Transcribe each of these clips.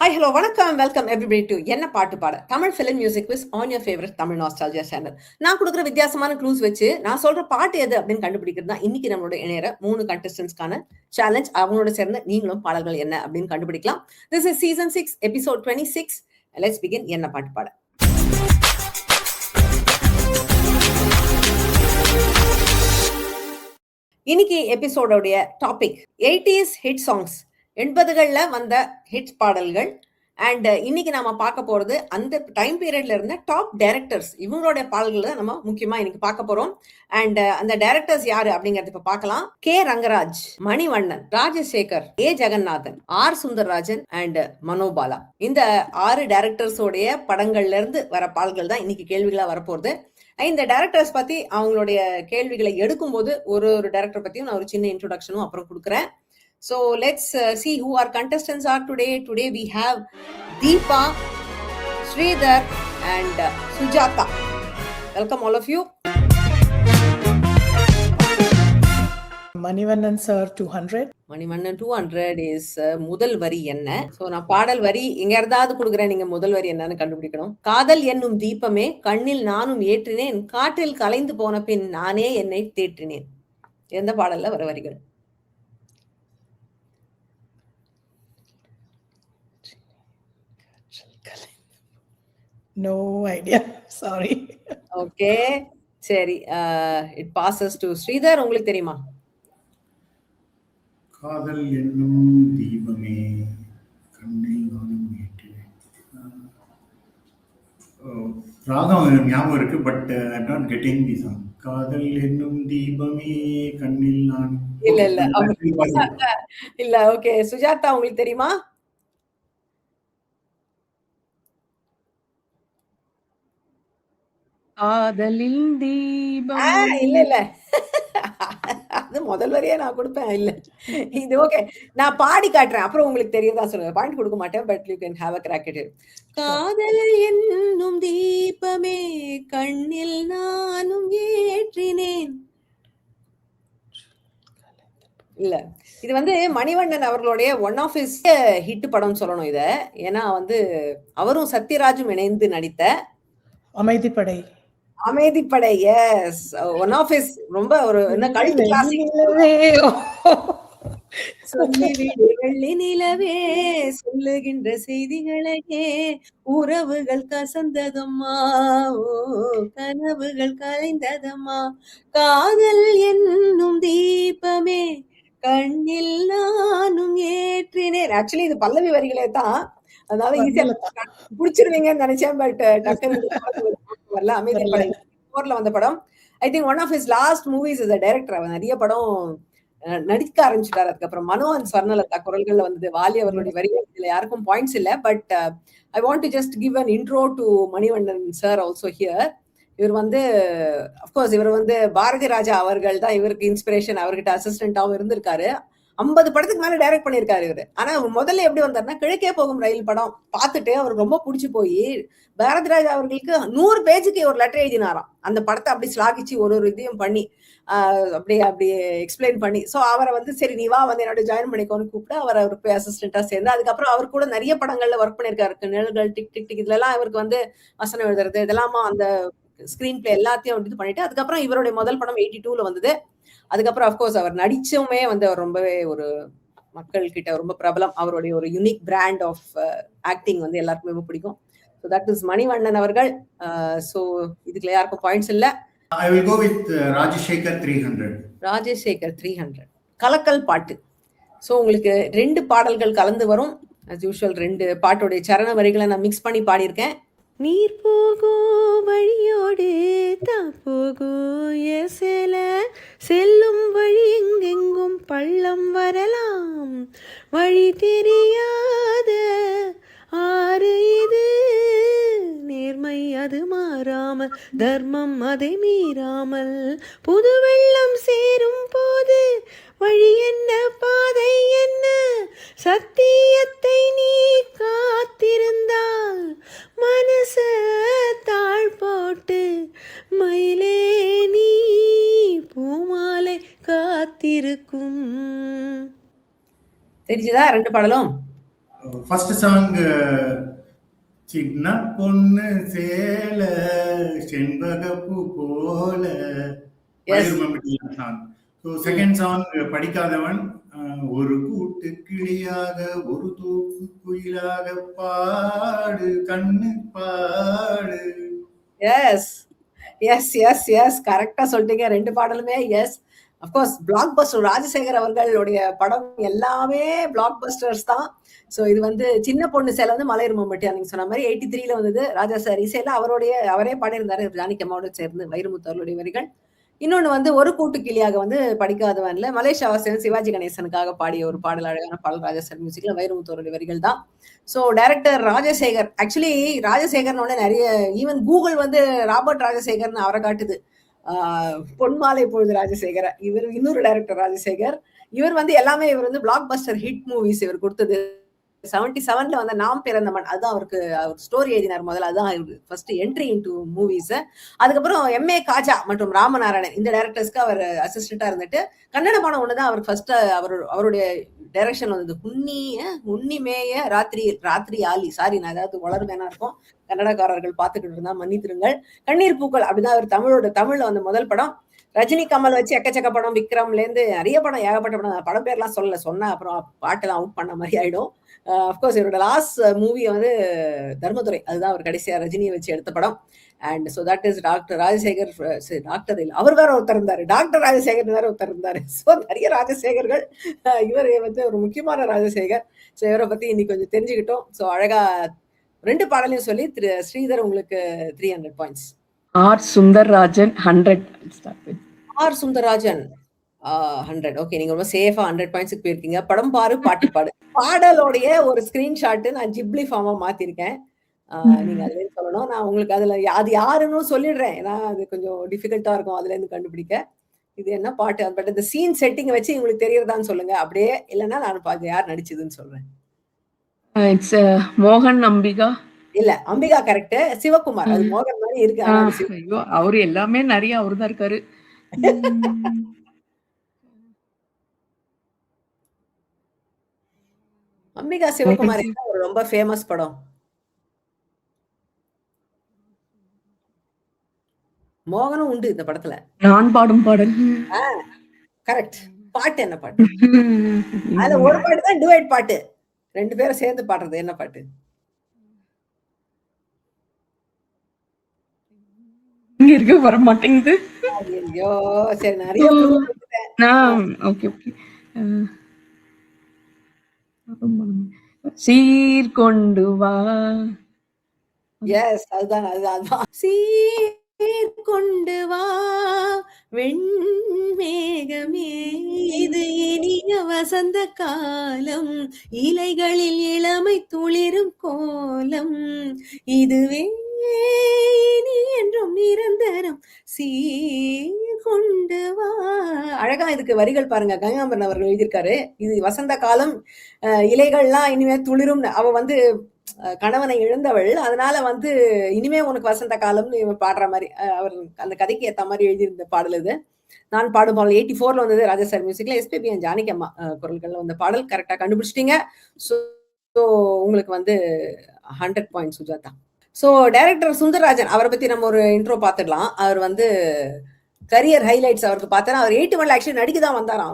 Hi hello வணக்கம் welcome everybody to என்ன பாட்டு பாட Tamil film music quiz on your favourite Tamil nostalgia channel. நான் கொடுக்குற வித்தியாசமான க்ளூஸ் வச்சு நான் சொல்ற பாட்டு எது அப்படின்னு கண்டுபிடிக்கிறது தான் இன்னைக்கு நம்மளோட இணையற 3 கண்டஸ்டன்ஸ்க்கான சேலஞ்ச். அவங்களோட சேர்ந்து நீங்களும் பாடல்கள் என்ன அப்படின்னு கண்டுபிடிக்கலாம். This is season 6 episode 26. Let's begin என்ன பாட்டு பாட. இன்னைக்கு எபிசோடோடைய டாபிக் 80s ஹிட் சாங்ஸ், 80களில் வந்த ஹிட் பாடல்கள். அண்ட் இன்னைக்கு நாம பார்க்க போறது அந்த டைம் பீரியட்ல இருந்த டாப் டைரக்டர்ஸ், இவங்களுடைய பாடல்களை நம்ம முக்கியமா இன்னைக்கு பார்க்க போறோம். அண்ட் அந்த டைரக்டர்ஸ் யாரு அப்படிங்கறது இப்ப பார்க்கலாம். K Rangaraj, Manivannan, Rajasekar, A Jagannathan, R Sundararajan and Manobala. இந்த 6 டைரக்டர்ஸோடைய படங்கள்ல இருந்து வர பாடல்கள் தான் இன்னைக்கு கேள்விகளா வரப்போகுது. இந்த டைரக்டர்ஸ் பத்தி அவங்களுடைய கேள்விகளை எடுக்கும்போது ஒரு டைரக்டர் பத்தியும் நான் ஒரு சின்ன இன்ட்ரோடக்ஷனும் அப்புறம் கொடுக்குறேன். So let's see who our contestants are today. Today we have Deepa, Sridhar and Sujata. Welcome all of you. Manivannan sir 200. Manivannan 200 is முதல் வரி என்ன? So நான் பாடல் வரி எங்க இருந்தாவது கொடுக்குறேன், நீங்க முதல் வரி என்னன்னு கண்டுபிடிக்கணும். காதல் என்னும் தீபமே கண்ணில் நானும் ஏற்றினேன், காற்றில் கலைந்து போன பின் நானே என்னை தேற்றினேன். எந்த பாடல்ல வர வரிகள்? No idea. Sorry. Okay. சரி. It passes to Sridhar. உங்களுக்கு தெரியுமா? காதல் என்னும் தீபமே கண்ணில் நானும் ஏற்றினேன். ராகம் ஞாபகம் இருக்கு, but I'm not getting the song. காதல் என்னும் தீபமே கண்ணில் நான் இல்ல. ஓகே, சுஜாதா உங்களுக்கு தெரியுமா? காதலில் தீபம். இல்ல அது முதல் வரியா நான் கொடுப்பேன். இல்ல இது ஓகே, நான் பாடி காட்டுறேன், அப்புறம் உங்களுக்கு தெரியுதா சொல்லுங்க. பாயிண்ட் கொடுக்க மாட்டேன், but you can have a crack at it. காதல் என்னும் தீபமே கண்ணில் நானும் ஏற்றினேன். இல்ல, இது வந்து மணிவண்ணன் அவர்களுடைய ஒன் ஆஃப் ஹிஸ் ஹிட் படம் சொல்லணும் இத. ஏன்னா வந்து அவரும் சத்யராஜும் இணைந்து நடித்த அமைதிப்படை. அமைதிப்படை, எஸ், ஒன் ஆஃப் ஹிஸ் ரொம்ப ஒரு என்ன கல்ட் கிளாசிக். சொல்லிவிடு வெள்ளி நிலவே சொல்லுகின்ற செய்திகளையே, உறவுகள் கசந்ததம்மா, ஓ கனவுகள் கலைந்ததம்மா, காதல் என்னும் தீபமே கண்ணில் நானும் ஏற்றினேன். ஆக்சுவலி இது பல்லவி வரிகளே தான், அதனால ஈஸியா புடிச்சிருவீங்கன்னு நினைச்சேன், பட் டக்குனு வரல. அமைதிப்படை 4ல வந்த படம். I think one of his last movies is a director. அவர் நிறைய படம் நடிக்க ஆரம்பிச்சுட்டாரு. அதுக்கப்புறம் மனோ அண்ட் ஸ்வர்ணலதா குரல்கள்ல வந்தது. வாலி அவர்களுடைய வரிகள் இதுல யாருக்கும் பாயிண்ட்ஸ் இல்ல, but I want to just give an intro to Manivannan sir also here. இவர் வந்து அப்கோர்ஸ் இவர் வந்து பாரதி ராஜா அவர்கள் தான் இவருக்கு இன்ஸ்பிரேஷன். அவர்கிட்ட அசிஸ்டன்டாவும் இருந்திருக்காரு. 50 படத்துக்கு மேல டைரக்ட் பண்ணிருக்காரு இவரு. ஆனா முதல்ல எப்படி வந்தாருன்னா, கிழக்கே போகும் ரயில் படம் பார்த்துட்டு அவருக்கு ரொம்ப பிடிச்சி போய் பாரதி ராஜா அவர்களுக்கு 100 பேஜுக்கு ஒரு லெட்டர் எழுதினாராம். அந்த படத்தை அப்படி ஸ்லாகிச்சு ஒரு இதையும் பண்ணி அப்படியே எக்ஸ்பிளைன் பண்ணி, ஸோ அவரை வந்து சரி நீ வா வந்து என்னோட ஜாயின் பண்ணிக்கோன்னு கூப்பிட்டு அவருக்கு போய் அசிஸ்டண்டா சேர்ந்து, அதுக்கப்புறம் அவர் கூட நிறைய படங்கள்ல ஒர்க் பண்ணிருக்காரு. நிழல்கள், டிக் டிக் டிக், இதுல எல்லாம் இவருக்கு வந்து வசனம் எழுதுறது இதெல்லாமா அந்த ஸ்கிரீன் பிளே எல்லாத்தையும் இது பண்ணிட்டு, அதுக்கப்புறம் இவருடைய முதல் படம் 82ல வந்தது. அதுக்கப்புறம் அப்கோர்ஸ் அவர் நடிச்சுமே வந்து அவர் ரொம்பவே ஒரு மக்கள் கிட்ட ரொம்ப பிரபலம். அவருடைய ஒரு யூனிக் பிராண்ட் ஆஃப் ஆக்டிங் வந்து எல்லாருக்குமே ரொம்ப பிடிக்கும். ஸோ தட் இஸ் மணிவண்ணன் அவர்கள். ஸோ இதுல யாருக்கும் பாயிண்ட்ஸ் இல்ல. I will go with Rajasekar 300. Rajasekar 300 கலக்கல் பாட்டு. ஸோ உங்களுக்கு 2 பாடல்கள் கலந்து வரும். as usual 2 பாட்டோடைய சரண வரிகளை நான் மிக்ஸ் பண்ணி பாடியிருக்கேன். நீர் போகோ வழியோடு போகோ எசல செல்லும் வழி எங்கெங்கும் பள்ளம் வரலாம், வழி தெரியாத ஆறு இது, நேர்மை அது மாறாமல் தர்மம் அதை மீறாமல், புது வெள்ளம் சேரும் போது வழி என்ன பாதை என்ன, சத்தியத்தை நீ காத்திருந்தால் மனச தாழ் போட்டு மயிலே நீ பூமாலை காத்திருக்கும். தெரிஞ்சுதா 2 பாடலும்? ஃபர்ஸ்ட் சாங் சின்ன பொண்ணு சேல செண்பகப்பூ போல Yes. Song. So second song படிக்காதவன் ஒரு கூட்டு கிளியாக ஒரு தூக்கு குயிலாக பாடு கண்ணு பாடு. எஸ் எஸ் எஸ் எஸ் கரெக்டா சொல்லிட்டீங்க. 2 பாடலுமே yes. Of course blockbuster Rajasekhar அவர்களுடைய படம் எல்லாமே பிளாக் பஸ்டர்ஸ் தான். ஸோ இது வந்து சின்ன பொண்ணு சேலை வந்து மலையர் மம்பட்டியா நீங்க சொன்ன மாதிரி 83ல வந்தது. ராஜா சார் இசையில அவரே பாடியிருந்தாரு ஜானகி அம்மாவோட சேர்ந்து வைரமுத்து அவர்களுடைய வரிகள். இன்னொன்னு வந்து ஒரு கூட்டு கிளியாக வந்து படிக்காதவன்ல மலேசியா வாசன் சிவாஜி கணேசனுக்காக பாடிய ஒரு பாடல், அழகான பாடல் ராஜா சார் மியூசிக்ல வைரமுத்து அவருடைய வரிகள் தான். ஸோ டைரக்டர் ராஜசேகர், ஆக்சுவலி ராஜசேகர்னோட நிறைய ஈவன் கூகுள் வந்து ராபர்ட் ராஜசேகர்னு அவரை காட்டுது. பொன்மாலை பொழுது ராஜசேகர், இவர் இன்னொரு டைரக்டர் ராஜசேகர். இவர் வந்து எல்லாமே இவர் வந்து பிளாக் பஸ்டர் ஹிட் மூவிஸ் இவர் கொடுத்தது. 77ல வந்து நாம் பிறந்தமன், அதுதான் அவருக்கு அவர் ஸ்டோரி எழுதினார் முதல்ல, அதுதான் ஃபர்ஸ்ட் என்ட்ரி இன்டு மூவிஸ். அதுக்கப்புறம் எம்ஏ காஜா மற்றும் ராமநாராயணன் இந்த டைரக்டர்ஸ்க்கு அவர் அசிஸ்டண்டா இருந்துட்டு கன்னட படம் ஒண்ணுதான் அவர் ஃபர்ஸ்ட் அவருடைய டைரக்ஷன் வந்தது. உன்னிமேய ராத்திரி ஆலி, சாரி நான் ஏதாவது வளர்வேனா இருக்கும், கன்னடக்காரர்கள் பார்த்துக்கிட்டு இருந்தா மன்னித்திருங்கள். கண்ணீர் பூக்கள் அப்படிதான் அவர் தமிழ்ல வந்த முதல் படம். ரஜினி கமல் வச்சு எக்கச்சக்க படம், விக்ரம்ல இருந்து நிறைய படம், ஏகப்பட்ட படம் பேர்லாம் சொன்னா அப்புறம் பாட்டெல்லாம் அவுட் பண்ண மாதிரி ஆயிடும். அஃப்கோர்ஸ் இவரோட லாஸ்ட் மூவி வந்து தர்மதுரை, அதுதான் அவர் கடைசியா ரஜினியை வச்சு எடுத்த படம். And so that is doctor Rajasekar. Doctor இல்லை, அவர் வேற ஒருத்தர் இருந்தாரு, டாக்டர் ராஜசேகர் வேற ஒருத்தர் இருந்தாரு. ஸோ நிறைய ராஜசேகர்கள், இவர் வந்து ஒரு முக்கியமான ராஜசேகர். ஸோ இவரை பத்தி இன்னைக்கு கொஞ்சம் தெரிஞ்சுக்கிட்டோம். ஸோ அழகா 2 பாடலையும் சொல்லி ஸ்ரீதர் உங்களுக்கு 300 points. R Sundarrajan 100. R Sundararajan 100. Okay, நீங்க ரொம்ப சேஃபா 100 பாயிண்ட்ஸ்க்கு போயிருக்கீங்க. படம் பாரு பாட்டு பாடு பாடலோடைய ஒரு ஸ்கிரீன்ஷாட் நான் ஜிப்லி ஃபார்மா மாத்திருக்கேன். நீங்க அதுல இருந்து சொல்லணும். நான் உங்களுக்கு அதுல அது யாருன்னு சொல்லிடுறேன், ஏன்னா அது கொஞ்சம் டிஃபிகல்ட்டா இருக்கும் அதுல இருந்து கண்டுபிடிக்க. இது என்ன பாட்டு, பட் இந்த சீன் செட்டிங் வச்சு உங்களுக்கு தெரியறதான்னு சொல்லுங்க. அப்படியே இல்லைன்னா நான் பாத்து யார் நடிச்சதுன்னு சொல்றேன். இட்ஸ் மோகன் அம்பிகா. இல்ல, அம்பிகா கரெக்ட். சிவகுமார், அது மோகன் மாதிரி இருக்கு. ஐயோ, அவரு எல்லாமே நிறைய அவருதான் இருக்காரு. அம்பிகா சிவகுமார் ஒரு ரொம்ப ஃபேமஸ் படம். மோகனும் உண்டு இந்த படத்துல. நான் பாடும் பாடல். கரெக்ட். பாட்டு என்ன பாட்டு? அதுல ஒரு பாட்டு தான் டுவேட் பாட்டு, 2 பேரும் சேர்ந்து பாடுறது. என்ன பாட்டு? இங்க இருக்க வர மாட்டேங்குது. ஐயோ, சரி நிறைய ஓகே ஓகே. சீர் கொண்டு வா. எஸ், அதுதான். சீர் கொண்டு வா வெண்மேகமே, இது இனிய வசந்த காலம், இலைகளில் இளமை துளிரும் கோலம், இதுவே நீ என்றும் நிரந்தரம், சீர் கொண்டு வா. அழகா இதுக்கு வரிகள் பாருங்க, கங்காம்பரன் அவர்கள் எழுதியிருக்காரு. இது வசந்த காலம், இலைகள்லாம் இனிமே துளிரும். அவ வந்து கணவனை இழந்தவள், அதனால வந்து இனிமே உனக்கு வசந்த காலம்னு இவன் பாடுற மாதிரி அவர் அந்த கதைக்கு ஏத்த மாதிரி எழுதியிருந்த பாடல் இது. நான் பாடும் பாடல் 84ல வந்தது ராஜா சார் மியூசிக்ல, எஸ்பிபி அண்ட் ஜானகி அம்மா குரல்கள்ல வந்த பாடல். கரெக்டா கண்டுபிடிச்சிட்டீங்க. ஸோ உங்களுக்கு வந்து 100 point Sujatha. So director Sundararajan அவரை பத்தி நம்ம ஒரு இன்ட்ரோ பார்த்துடலாம். அவர் வந்து கரியர் ஹைலைட்ஸ் அவருக்கு பார்த்தா அவர் 81ல ஆக்சுவலி நடிக்க தான் வந்தாராம்.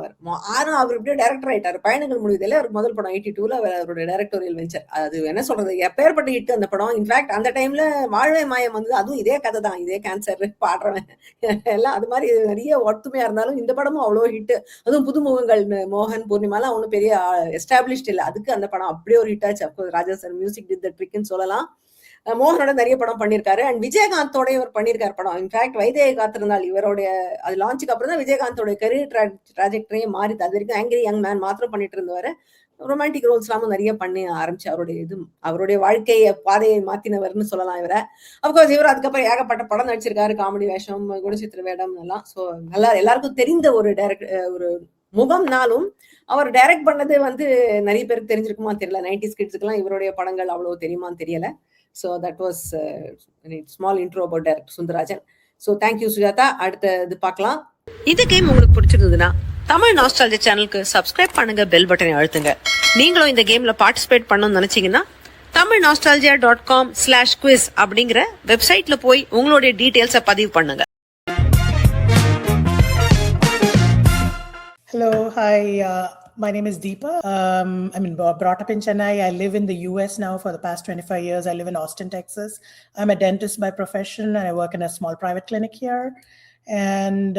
அவர் இப்படியே டைரக்டர் ஆயிட்டார். பயணங்கள் முடிவுதில்லை அவருக்கு முதல் படம் 82ல அவருடைய டைரக்டோரியல் வெஞ்சர். அது என்ன சொல்றது, எப்பேற்பட்ட ஹிட் அந்த படம். இன்ஃபேக்ட் அந்த டைம்ல வாழ்வே மாயம் வந்து அதுவும் இதே கதை தான், இதே கேன்சர் பாடுறவன் எல்லாம் அது மாதிரி நிறைய ஒத்துமையா இருந்தாலும் இந்த படமும் அவ்வளோ ஹிட். அதுவும் புதுமுகங்கள் மோகன் பூர்ணிமாலாம் ஒன்றும் பெரிய எஸ்டாப்ளிஷ்ட் இல்லை, அதுக்கு அந்த படம் அப்படியே ஒரு ஹிட் ஆச்சு. Of course Raja sir music did the ட்ரிக்னு சொல்லலாம். மோகனோட நிறைய படம் பண்ணியிருக்காரு. அண்ட் விஜயகாந்தோட இவர் பண்ணியிருக்காரு படம். இன்ஃபேக்ட் வைதேகி காத்திருந்தால் இவருடைய அது லான்ச்சுக்கு அப்புறம் தான் விஜயகாந்தோட கரியர் ட்ராஜெக்டரியே மாறிது. அது வரைக்கும் ஆங்கிரி யங் மேன் மாத்திரம் பண்ணிட்டு இருந்தவர். ரொமான்டிக் ரோல்ஸ் எல்லாமும் நிறைய பண்ணி ஆரம்பிச்சு அவருடைய வாழ்க்கையை பாதையை மாத்தினவர்னு சொல்லலாம் இவரை. அப்கோர்ஸ் இவர் அதுக்கப்புறம் ஏகப்பட்ட படம் நடிச்சிருக்காரு, காமெடி வேஷம், குணச்சித்திர வேடம் எல்லாம். ஸோ நல்லா எல்லாருக்கும் தெரிந்த ஒரு முகம்னாலும் அவர் டைரக்ட் பண்ணது வந்து நிறைய பேருக்கு தெரிஞ்சிருக்குமா தெரியல. 90s கிட்ஸுக்கெல்லாம் இவருடைய படங்கள் அவ்வளவு தெரியுமான்னு தெரியல. So that was a small intro about Director Sundararajan. So thank you Sujata. அடுத்த இது பார்க்கலாம். இந்த கேம் உங்களுக்கு பிடிச்சிருந்ததுன்னா தமிழ் நாஸ்டாலஜி சேனலுக்கு சப்ஸ்கிரைப் பண்ணுங்க, பெல் பட்டனை அழுத்துங்க. நீங்களும் இந்த கேம்ல பார்ட்டிசிபேட் பண்ணணும்னு நினைச்சீங்கன்னா tamilnostalgia.com/quiz அப்படிங்கிற வெப்சைட்ல போய் உங்களுடைய டீடைல்ஸை பதிவு பண்ணுங்க. Hello, hi. My name is Deepa. Brought up in Chennai. I live in the US now for the past 25 years. I live in Austin, Texas. I'm a dentist by profession and I work in a small private clinic here. And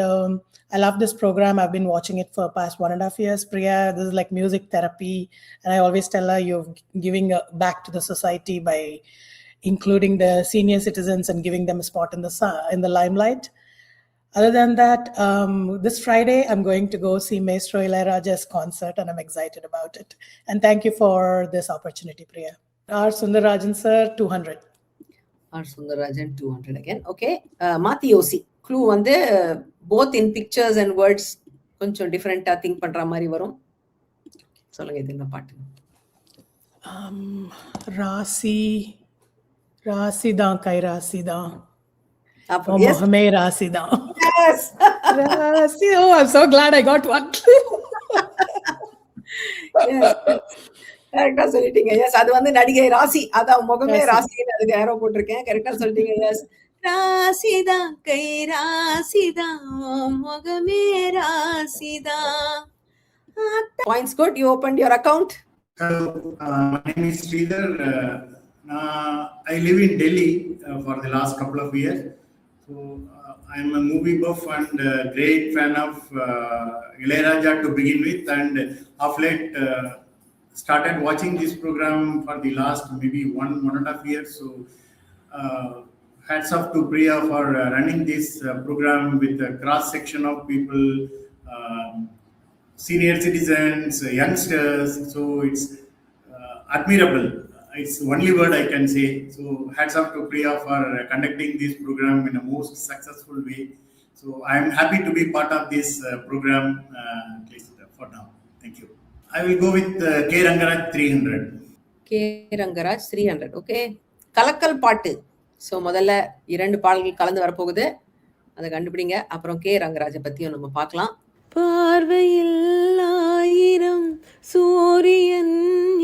I love this program. I've been watching it for the past 1.5 years. Priya, this is like music therapy. And I always tell her you're giving back to the society by including the senior citizens and giving them a spot in the limelight. Other than that, this Friday, I'm going to go see Maestro Ilaiyaraaja's concert and I'm excited about it. And thank you for this opportunity, Priya. R. Sundararajan sir, 200. R. Sundararajan, 200 again. Okay. Mathi Yosi. Clue வந்து both in pictures and words கொஞ்சம் டிஃபரெண்டா think பண்ற மாதிரி வரும். சொல்லுங்க இது என்ன பாட்டு? ராசி தான் கை ராசி தான். Yes. Hame ராசி தான். Yes. Rasi. Oh, I'm so glad I got one. Yes. கரெக்டா சொல்லிட்டீங்க. எஸ், அது வந்து நடிகை ராசி. அதான் முகமே ராசின்னு அதுக்கு ஏரோ போட்டிருக்கேன். கரெக்டா சொல்லிட்டீங்க. எஸ், ராசிதான் கை ராசிதான் முகமே ராசிதான். Points good. You opened your account. Hello, my name is Sridhar. I live in Delhi for the last couple of years. So I'm a movie buff and a great fan of Ilaiyaraaja to begin with, and of late started watching this program for the last maybe 1.5 years. So hats off to Priya for running this program with a cross section of people, senior citizens, youngsters. So it's admirable. It's the only word I can say. So hats off to Priya for conducting this program in a most successful way. So I am happy to be part of this program, at least for now. Thank you. I will go with K. Rangaraj 300. K. Rangaraj 300. Okay. கலக்கல் பாட்டு. So முதல்ல 2 பாடல்கள் கலந்து வரப்போகுது, அதை கண்டுபிடிங்க. அப்புறம் K ரங்கராஜை பற்றியும் நம்ம பார்க்கலாம். பார்வையில் 1000 சூரியன்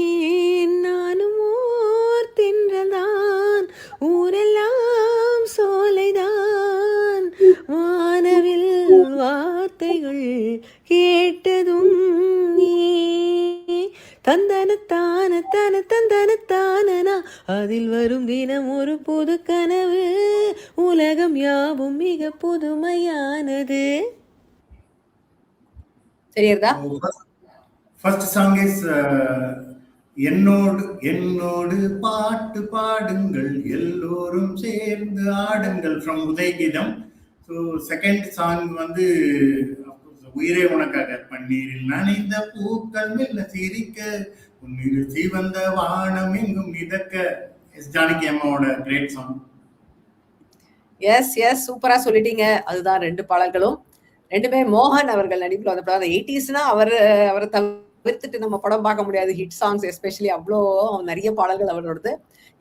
ஏன் நானும் ஓர் தென்றல்தான், ஊரெல்லாம் சோலைதான், வானவில் வார்த்தைகள் கேட்டதும் நீ தந்தனத்தான தன தந்தனத்தானா, அதில் வரும் தினம் ஒரு புது கனவு, உலகம் யாவும் மிக புதுமையானது. சரியா? First song is என்னோடு பாட்டு பாடுங்கள் எல்லோரும் சேர்ந்து ஆடுங்கள் from Udaya Geetham. So second song வந்து உயிரே உனக்காக, பன்னீரில் நனைந்த பூக்கள் மெல்ல சிரிக்க, உன்னில் சிவந்த வானம் எங்கும் மிதக்க. எஸ் ஜானகி அம்மாவோட கிரேட் சாங். எஸ் எஸ், சூப்பரா சொல்லிட்டீங்க. அதுதான் 2 பாடல்களும். 2மே மோகன் அவர்கள் நடிப்பில் வந்த படம். 80ஸ்னா அவரை தவிர்த்துட்டு நம்ம படம் பார்க்க முடியாது. ஹிட் சாங்ஸ் எஸ்பெஷலி அவ்வளோ நிறைய பாடல்கள் அவரோடது.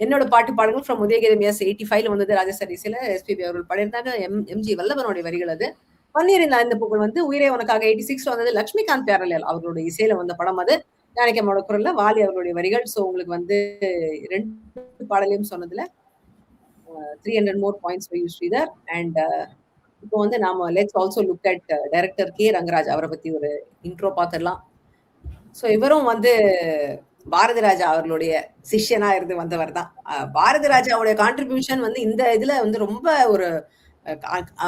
என்னோட பாடல்கள் ஃப்ரம் உதயகீதம். எஸ், 85ல வந்தது. ராஜேஸ்வரி இசையில எஸ்பிபி அவர்கள் பாடியிருந்தாங்க. எம்ஜி வல்லவனுடைய வரிகள் அது. பன்னீரின் இந்த புகழ் வந்து உயிரே உனக்காக 86ல வந்தது. லட்சுமிகாந்த் பேரலையால் அவர்களுடைய இசையில வந்த படம் அது. ஜானகி அம்மாவோட குரல்ல வாலி அவர்களுடைய வரிகள். ஸோ உங்களுக்கு வந்து 2 பாடலையும் சொன்னதுல 300 more points for you, Sridhar. And இப்போ வந்து நாம let's also look at director K Rangaraj. அவரை பத்தி ஒரு இன்ட்ரோ பார்த்துடலாம். ஸோ இவரும் வந்து பாரதி ராஜா அவர்களுடைய சிஷ்யனா இருந்து வந்தவர் தான். பாரதி ராஜாவுடைய கான்ட்ரிபியூஷன் வந்து இந்த இதுல வந்து ரொம்ப ஒரு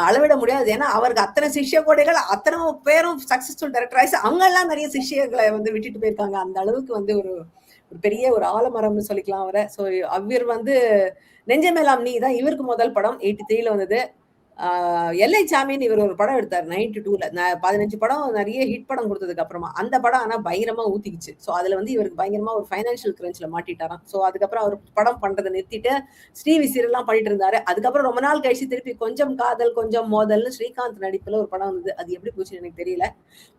அளவிட முடியாது. ஏன்னா அவருக்கு அத்தனை சிஷ்ய கோடைகள், அத்தனை பேரும் சக்சஸ்ஃபுல் டைரக்டர் ஆயிடுச்சு. அவங்க எல்லாம் நிறைய சிஷ்யர்களை வந்து விட்டுட்டு போயிருக்காங்க. அந்த அளவுக்கு வந்து ஒரு பெரிய ஒரு ஆலமரம்னு சொல்லிக்கலாம் அவரை. ஸோ அவர் வந்து நெஞ்சமெல்லாம் நீ தான் இவருக்கு முதல் படம். 83ல வந்தது. எல்லை சாமின்னு இவர் ஒரு படம் எடுத்தார் 92ல. 15 படம் நிறைய ஹிட் படம் கொடுத்ததுக்கு அப்புறமா அந்த படம் ஆனா பயங்கரமா ஊத்திக்குச்சு. ஸோ அதுல வந்து இவருக்கு பயங்கரமா ஒரு ஃபைனான்சியல் கிரன்ச்ல மாட்டிட்டாராம். ஸோ அதுக்கப்புறம் அவர் படம் பண்றதை நிறுத்திட்டு ஸ்ரீவி சீரியல்லாம் பண்ணிட்டு இருந்தாரு. அதுக்கப்புறம் ரொம்ப நாள் கழிச்சு திருப்பி கொஞ்சம் காதல் கொஞ்சம் மோதல்னு ஸ்ரீகாந்த் நடிப்புல ஒரு படம் வந்தது. அது எப்படி போச்சுன்னு எனக்கு தெரியல.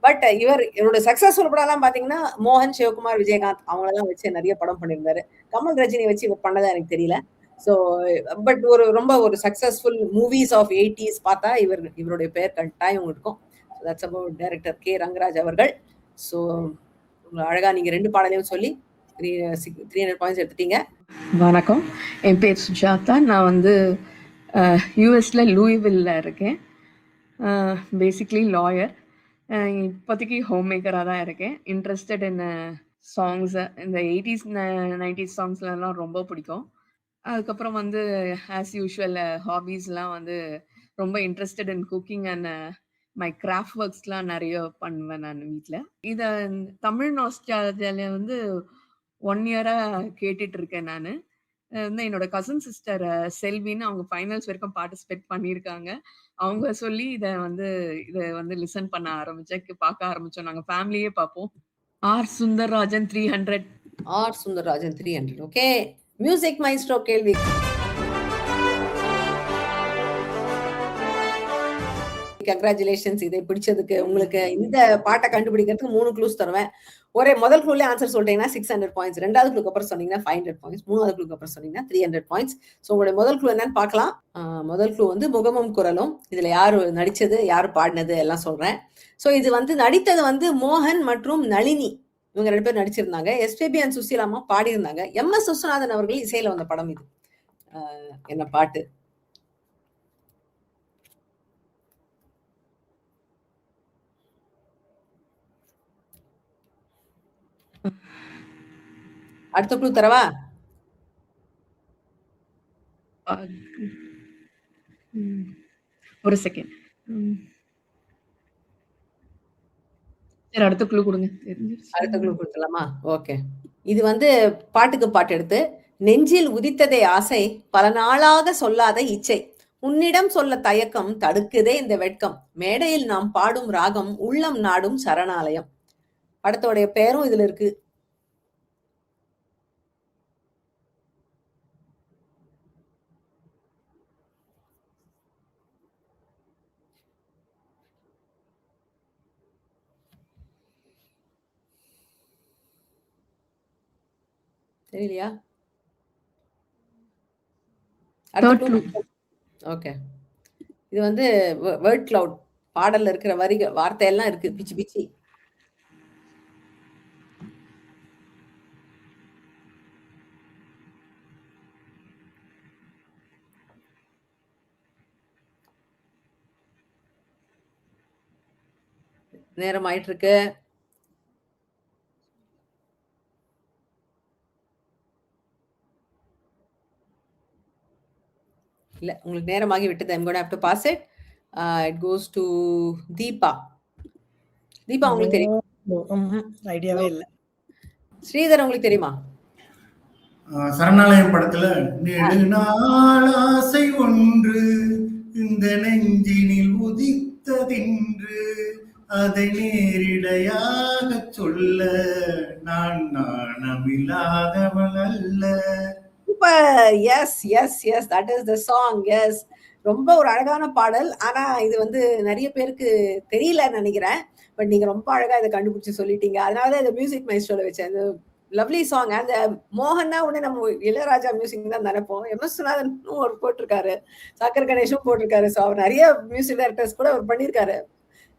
பட் இவரோட சக்சஸ்ஃபுல் படம் எல்லாம் பாத்தீங்கன்னா மோகன், சிவகுமார், விஜயகாந்த் அவங்களெல்லாம் வச்சு நிறைய படம் பண்ணியிருந்தாரு. கமல், ரஜினி வச்சு இவர் பண்ணதா எனக்கு தெரியல. ஸோ பட் ரொம்ப ஒரு சக்சஸ்ஃபுல் மூவிஸ் ஆஃப் 80s பார்த்தா இவருடைய பேர் கட்டாயம் இருக்கும். So that's about director K Rangaraj அவர்கள். ஸோ அழகா நீங்க 2 பாடலையும் சொல்லி 300 பாயிண்ட்ஸ் எடுத்துட்டீங்க. வணக்கம், என் பேர் சுஜாதா. நான் வந்து யூஎஸ்ல லூயிவில்ல இருக்கேன். Basically lawyer. இப்போதைக்கு ஹோம் மேக்கராக தான் இருக்கேன். இன்ட்ரெஸ்டட் இன் சாங்ஸு, இந்த 80s 90s சாங்ஸ்லாம் ரொம்ப பிடிக்கும். அதுக்கப்புறம் வந்து ஆஸ் யூஷுவல் ஹாபீஸ்லாம் வந்து ரொம்ப interested in cooking and my craft ஒர்க்ஸ்லாம் நிறைய பண்ணுவேன் நான் வீட்டில். இதை தமிழ் நாஸ்டாலஜியால வந்து 1 இயராக கேட்டுட்டு இருக்கேன் நான். வந்து என்னோட கசின் சிஸ்டர் செல்வின்னு அவங்க ஃபைனல்ஸ் வரைக்கும் பார்ட்டிசிபேட் பண்ணியிருக்காங்க. அவங்க சொல்லி இதை வந்து லிசன் பண்ண ஆரம்பிச்சேன், பார்க்க ஆரம்பிச்சோம். நாங்கள் ஃபேமிலியே பார்ப்போம். R Sundarrajan 300. R Sundarrajan 300. Okay, music maestro கேள்வி. கங்க்ராச்சுலேஷன்ஸ் இதை பிடிச்சதுக்கு. உங்களுக்கு இந்த பாட்டை கண்டுபிடிக்கிறதுக்கு 3 க்ளூஸ் தருவேன். ஒரே முதல் க்ளூல ஆன்சர் சொல்லிட்டீங்கன்னா 600 பாயிண்ட்ஸ், 2வது க்ளூக்கு அப்புறம் சொன்னீங்கன்னா 500 பாயிண்ட்ஸ், 3வது க்ளூக்கு அப்புறம் சொன்னீங்கன்னா 300 பாயிண்ட்ஸ். ஸோ உங்களுடைய முதல் க்ளூ என்னன்னு பார்க்கலாம். முதல் க்ளூ வந்து முகமும் குரலும். இதுல யாரு நடிச்சது, யாரு பாடினது எல்லாம் சொல்றேன். ஸோ இது வந்து நடித்தது வந்து மோகன் மற்றும் நளினி, இவங்க 2 பேர் நடிச்சிருந்தாங்க. எஸ்பிபி அண்ட் சுசீலாமா பாடியிருந்தாங்க. MS விஸ்வநாதன் அவர்கள் இசையில வந்த படம் இது. என்ன பாட்டு? அடுத்த க்ளூ தரவா? ஒரு செகண்ட். சரி, அடுத்த க்ளூ கொடுங்க. அடுத்த க்ளூ கொடுக்கலாமா? ஓகே. இது வந்து பாட்டுக்கு பாட்டு எடுத்து, நெஞ்சில் உதித்ததே ஆசை, பல நாளாக சொல்லாத இச்சை, உன்னிடம் சொல்ல தயக்கம், தடுக்குதே இந்த வெட்கம், மேடையில் நாம் பாடும் ராகம், உள்ளம் நாடும் சரணாலயம். படத்தோடைய பேரும் இதுல இருக்கு. தெரியலையா? ஓகே. இது வந்து வேர்ட் கிளவுட் பாடல்ல இருக்கிற வரிகள், வார்த்தையெல்லாம் இருக்கு பிச்சு பிச்சு. நேரம் ஆயிட்டு இருக்கு. இல்ல, உங்களுக்கு நேரமாகி விட்டது. I'm going to have to pass it. It goes to Deepa. Deepa உங்களுக்கு தெரியும்? ஐடியாவே இல்ல. ஸ்ரீதர் உங்களுக்கு தெரியுமா? சரணாலயம் படத்துல நெடுநாள் ஆசை ஒன்று இந்த நெஞ்சினில் உதித்ததென்று அதை நேரிடையாக சொல்ல நான் நாணமில்லாதவள் அல்ல. Yes yes yes, that is the song. Yes, ரொம்ப ஒரு அழகான பாடல். ஆனா இது வந்து நிறைய பேருக்கு தெரியலன்னு நினைக்கிறேன். பட் நீங்க ரொம்ப அழகா இதை கண்டுபிடிச்சு சொல்லிட்டீங்க. அதனாலதான் இந்த மியூசிக் மைஸ்ட்ரோல வச்சேன். Lovely song. அந்த மோகன்னா உடனே நம்ம இளையராஜா மியூசிக் தான் நினைப்போம். MS விஸ்வநாதன் ஒரு போட்டிருக்காரு, சக்கர கணேஷும் போட்டிருக்காரு. ஸோ அவர் நிறைய மியூசிக் டைரக்டர்ஸ் கூட அவர் பண்ணியிருக்காரு.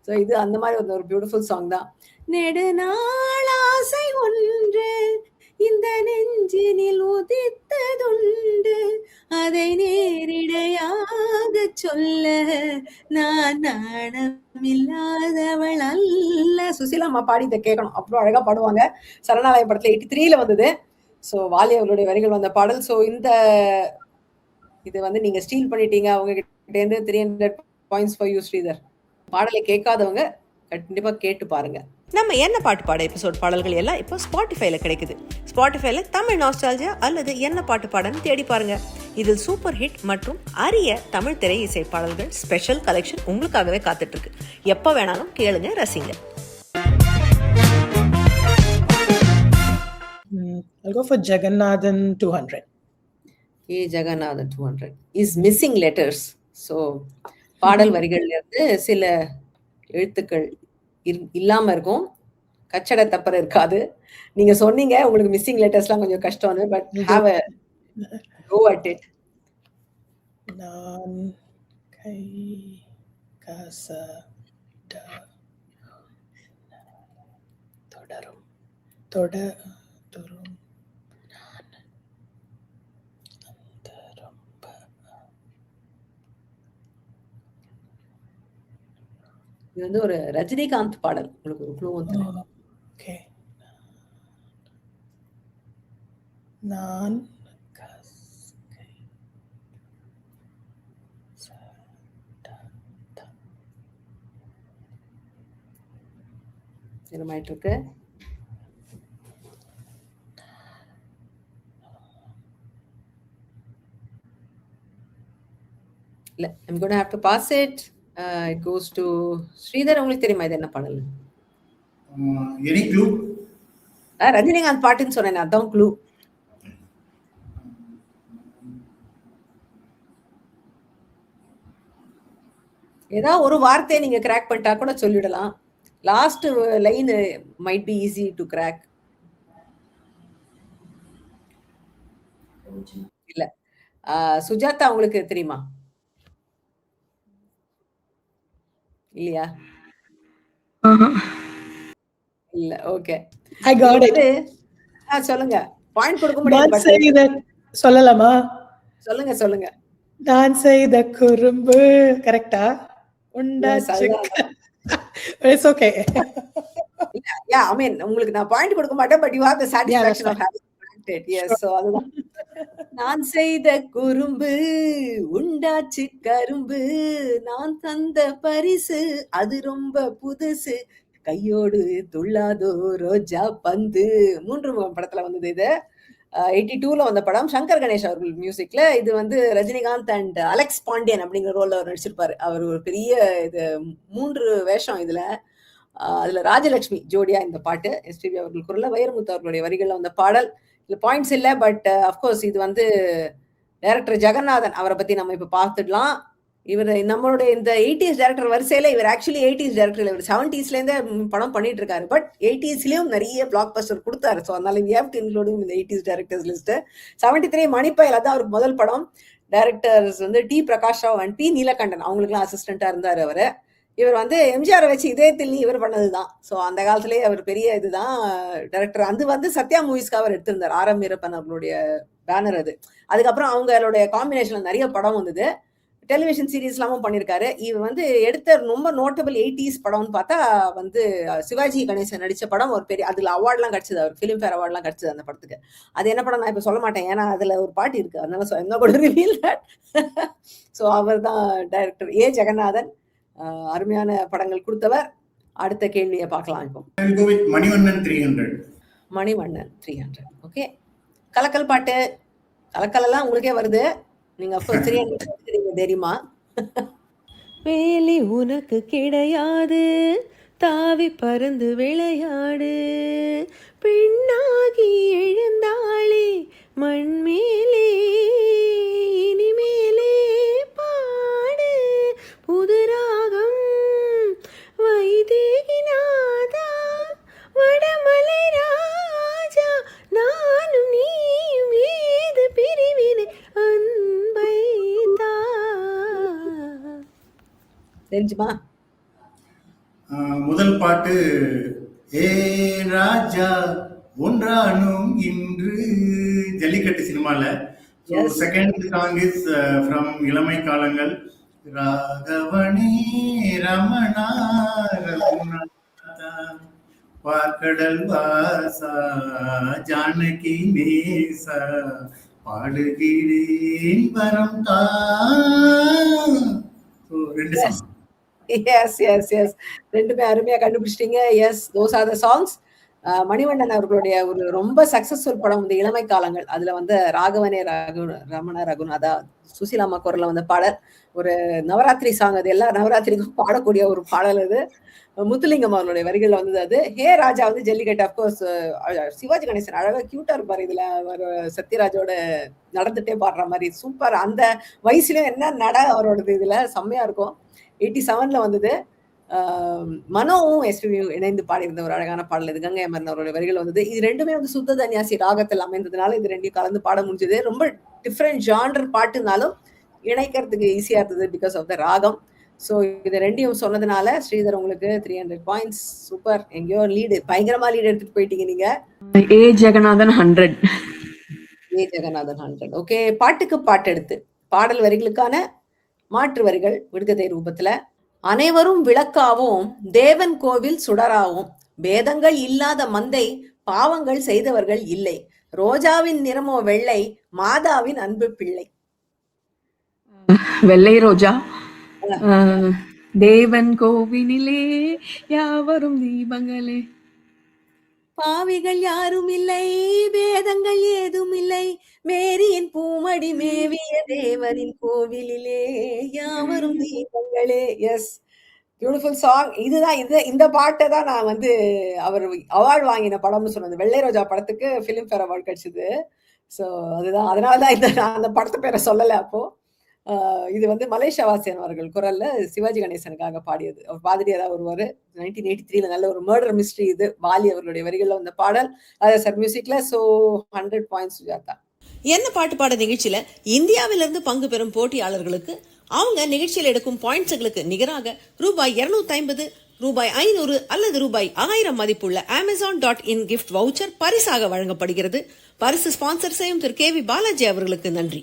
ஸோ இது அந்த மாதிரி ஒரு பியூட்டிஃபுல் சாங் தான். நெடுநாள் ஆசை ஒன்று இந்த நெஞ்சினில் உதித்ததுண்டு அதை நேரிடையாக சொல்ல நான் நாணமில்லாதவள் அல்ல. சுசீலாமா பாடி இதை கேட்கணும், அப்புறம் அழகா பாடுவாங்க. சரணாலயம் படத்துல 83ல வந்தது. ஸோ வாலி அவர்களுடைய வரிகள் வந்த பாடல். ஸோ இது வந்து நீங்க ஸ்டீல் பண்ணிட்டீங்க அவங்க கிட்ட இருந்து. 300 பாயிண்ட்ஸ் ஃபார் யூ ஸ்ரீதர். பாடலை கேட்காதவங்க கண்டிப்பா கேட்டு பாருங்க. நம்ம என்ன பாட்டு பாட எபிசோட் பாடல்கள் எல்லாம் இப்போ ஸ்பாட்டிஃபைல கிடைக்குது. ஸ்பாட்டிஃபைல தமிழ் நாஸ்டாலஜியா அல்லது என்ன பாட்டு பாடன்னு தேடி பாருங்க. இதில் சூப்பர் ஹிட் மற்றும் அரிய தமிழ் திரை இசை பாடல்கள் ஸ்பெஷல் கலெக்ஷன் உங்களுக்காகவே காத்துட்டு இருக்கு. எப்ப வேணாலும் கேளுங்க, ரசிங்க. I'll go for Jagannathan 200. Jagannathan 200 is missing letters. So பாடல் வரிகள்ல இருந்து சில எழுத்துக்கள் இல்லாம இருக்கும், கச்சட தப்பற இருக்காது. நீங்க சொன்னீங்க உங்களுக்கு மிஸ்ஸிங் லெட்டர்ஸ்லாம் கொஞ்சம் கஷ்டம்னு. But have a go at it. நான் கை கச ட தொடரும் தொட துரும் ரொம்ப இது வந்து ஒரு ரஜினிகாந்த் பாடல். உங்களுக்கு ஒரு க்ளூ வந்து ஓகே. நான் என்னமாயிட்டு இருக்கு? இல்ல, I'm going to have to pass it. It goes to Sridhar. உங்களுக்கு தெரியுமா இது என்ன பாடல்? Any clue? ரஜினிகாந்த் பாட்டுன்னு சொன்னேன், அதான் க்ளூ. ஏதாவது ஒரு வார்த்தையை நீங்க கிராக் பண்ணிட்டா கூட சொல்லிடலாம். Last line might be easy to crack. இல்ல, சுஜாதா உங்களுக்கு தெரியுமா? இல்லையா? இல்ல. ஓகே. I got it. சொல்லுங்க. பாயிண்ட் கொடுக்க நான் முடியாது. செய்த சொல்லலாமா? சொல்லுங்க சொல்லுங்க. நான் செய்த குறும்பு கரெக்டா? உண்டாச்சு. It's okay. Yeah, I mean, உங்களுக்கு நான் பாயிண்ட் கொடுக்க மாட்டேன், but you have the satisfaction of having cracked it. Yes, so அதுதான். நான் செய்த குறும்பு உண்டாச்சு கரும்பு, நான் தந்த பரிசு அது ரொம்ப புதுசு, கையோடு துள்ளாதோ ரோஜா பந்து. 3 படத்துல வந்தது இது. 82ல வந்த படம். சங்கர் கணேஷ் அவர்கள் மியூசிக்ல. இது வந்து ரஜினிகாந்த் அண்ட் அலெக்ஸ் பாண்டியன் அப்படிங்கிற ரோல்ல அவர் நடிச்சிருப்பாரு. அவர் ஒரு பெரிய இது 3 வேஷம் இதுல. அதுல ராஜலட்சுமி ஜோடியா இந்த பாட்டு. எஸ்பிபி அவர்கள் குரல்ல, வைரமுத்து அவர்களுடைய வரிகள்ல வந்த பாடல். இதுல பாயிண்ட்ஸ் இல்ல, பட் அஃப்கோர்ஸ் இது வந்து டைரக்டர் ஜெகநாதன் அவரை பத்தி நம்ம இப்ப பார்த்துடலாம். இவர் நம்மளுடைய இந்த 80s டைரக்டர் வரிசையில இவர் ஆக்சுவலி 80s டைரக்டர். இவர் 70sல இருந்தே படம் பண்ணிட்டு இருக்காரு. பட் 80sலயும் நிறைய பிளாக் பஸ்டர் கொடுத்தாரு. ஸோ அதனால we have to include him in the 80s directors list. 73 Manippayal தான் அவருக்கு முதல் படம். டைரக்டர்ஸ் வந்து T Prakash Rao and B Neelakantan அவங்களுக்குலாம் அசிஸ்டண்டா இருந்தாரு அவரு. இவர் வந்து எம்ஜிஆரை வச்சு இதயத்தில் இவர் பண்ணதுதான். ஸோ அந்த காலத்திலேயே அவர் பெரிய இதுதான் டைரக்டர். அது வந்து சத்யா மூவிஸ்க்கு அவர் எடுத்திருந்தார். ஆர்.எம். வீரப்பன் அவர்களுடைய பேனர் அது. அதுக்கப்புறம் அவங்களுடைய காம்பினேஷன்ல நிறைய படம் வந்தது. டெலிவிஷன் சீரீஸ் எல்லாமும் பண்ணியிருக்காரு. இவர் வந்து எடுத்த ரொம்ப நோட்டபிள் 80s படம்னு பார்த்தா வந்து சிவாஜி கணேசன் நடிச்ச படம் ஒரு பெரிய, அதுல அவார்ட்லாம் கிடைச்சது. அவர் ஃபிலிம்ஃபேர் அவார்ட்லாம் கிடைச்சது அந்த படத்துக்கு. அது என்ன படம் நான் இப்ப சொல்ல மாட்டேன், ஏன்னா அதுல ஒரு பாட்டு இருக்கு, அதனால என்ன கூட ரிவீல் தட். ஸோ அவர் தான் டைரக்டர் ஏ ஜெகநாதன். அருமையான படங்கள் கொடுத்தவர். அடுத்த கேள்வியை பார்க்கலாம். இப்போ மணிவண்ணன் 300. மணிவண்ணன் 300. ஓகே. கலக்கல் பாட்டு. கலக்கல் எல்லாம் உங்களுக்கே வருது. நீங்க அப்போ 300 தெரியுமா? வேலி உனக்கு கிடையாது, தாவி பறந்து விளையாடு, பெண்ணாகி எழுந்தாளே மண்மேலே இனிமேலே பாடு புது ராகம் வைதேகிநாதா வடமலை ராஜா நானும் நீயும் ஏது பிரிவினை அன்பை தா. தெரிஞ்சுமா? முதல் பாட்டு ஏ ராஜா ஒன்றானும் இன்று, ஜல்லிக்கட்டு சினிமால. செகண்ட் சாங் இஸ் ஃப்ரம் இளமை காலங்கள், ராகவனே ரமணா ரகுநாதா பார்க்கடல் வாசா ஜானகி நேசா பாடுகிறேன் வரம் தா. ரெண்டு சாங். எஸ் எஸ் எஸ், ரெண்டுமே அருமையா கண்டுபிடிச்சிட்டீங்க. Yes, those are the songs. Manivannan அவர்களுடைய ஒரு ரொம்ப சக்சஸ்ஃபுல் படம் இந்த இளமை காலங்கள். அதுல வந்து ராகவனே ரமண ரகுநாதா சுசீலாமா குரல்ல வந்த பாடல். ஒரு நவராத்திரி சாங். அது எல்லா நவராத்திரிக்கும் பாடக்கூடிய ஒரு பாடல் அது. முத்துலிங்கம் அவர்களுடைய வரிகள்ல வந்தது அது. ஹே ராஜா வந்து ஜல்லிக்கட்டு. அப்கோர்ஸ் சிவாஜி கணேசன் அழகா கியூட்டா இருப்பாரு இதுல. அவர் சத்யராஜோட நடந்துட்டே பாடுற மாதிரி சூப்பர். அந்த வயசுலயும் என்ன நட அவரோடது இதுல செம்மையா இருக்கும். 87ல வந்தது. மனோவும் எஸ்பிபியும் இணைந்து பாடியிருந்த ஒரு அழகான பாடல் இது. கங்கை அமரன் அவருடைய வரிகள் வந்தது. இது ரெண்டுமே வந்து சுத்த தன்யாசி ராகத்தில் அமைந்ததுனால இது ரெண்டையும் கலந்து பாட முடிஞ்சது. ரொம்ப டிஃப்ரெண்ட் ஜான்டர் பாட்டுனாலும் இணைக்கிறதுக்கு ஈஸியா இருந்தது பிகாஸ் ஆஃப் த ராகம். ஸோ இது ரெண்டையும் சொன்னதுனால ஸ்ரீதர் உங்களுக்கு 300 பாயிண்ட்ஸ். சூப்பர், எங்கேயோ லீடு, பயங்கரமா லீடு எடுத்துட்டு போயிட்டீங்க நீங்க. ஏ ஜெகநாதன் 100. ஏ ஜெகநாதன் 100. ஓகே, பாட்டுக்கு பாட்டு எடுத்து பாடல் வரிகளுக்கான மாற்று வரிகள் விடுகதை ரூபத்துல. அனைவரும் விளக்காவும் தேவன் கோவில் சுடராவும், பேதங்கள் இல்லாத மந்தை பாவங்கள் செய்தவர்கள் இல்லை, ரோஜாவின் நிறமோ வெள்ளை மாதாவின் அன்பு பிள்ளை. வெள்ளை ரோஜா. தேவன் கோவினிலே யாவரும் தீபங்களே, பாவிகள் யாரும் இல்லை, வேதங்கள் ஏதும் இல்லை, மேரியின் பூமடி மேவிய தேவனின் கோவிலிலே யாவரும் தீபங்களே. S, beautiful song. இதுதான் இந்த பாட்டை தான் நான் வந்து அவர் அவார்டு வாங்கின படம்னு சொன்னது. வெள்ளை ரோஜா படத்துக்கு ஃபிலிம்ஃபேர் அவார்டு கிடைச்சது. ஸோ அதுதான், அதனாலதான் நான் அந்த படத்தை பேரை சொல்லலை. அப்போ இது வந்து மலேசியா வாசியன் அவர்கள் குரல்ல சிவாஜி கணேசனுக்காக பாடியது. அவர் பாதிரியாரா ஒருவர் 1983 நல்ல ஒரு மர்டர் மிஸ்ட்ரி. இது வாலி அவர்களுடைய வரிகள்ல வந்த பாடல். சார் மியூசிக்ல. So 100 points Sujatha. என்ன பாட்டு பாட நிகழ்ச்சியில இந்தியாவிலிருந்து பங்கு பெறும் போட்டியாளர்களுக்கு அவங்க நிகழ்ச்சியில் எடுக்கும் பாயிண்ட்ஸ்களுக்கு நிகராக ரூபாய் 250, ரூபாய் 500 அல்லது ரூபாய் 1000 மதிப்புள்ள Amazon.in கிஃப்ட் வவுச்சர் பரிசாக வழங்கப்படுகிறது. பரிசு ஸ்பான்சர் செய்யும் திரு KV பாலாஜி அவர்களுக்கு நன்றி.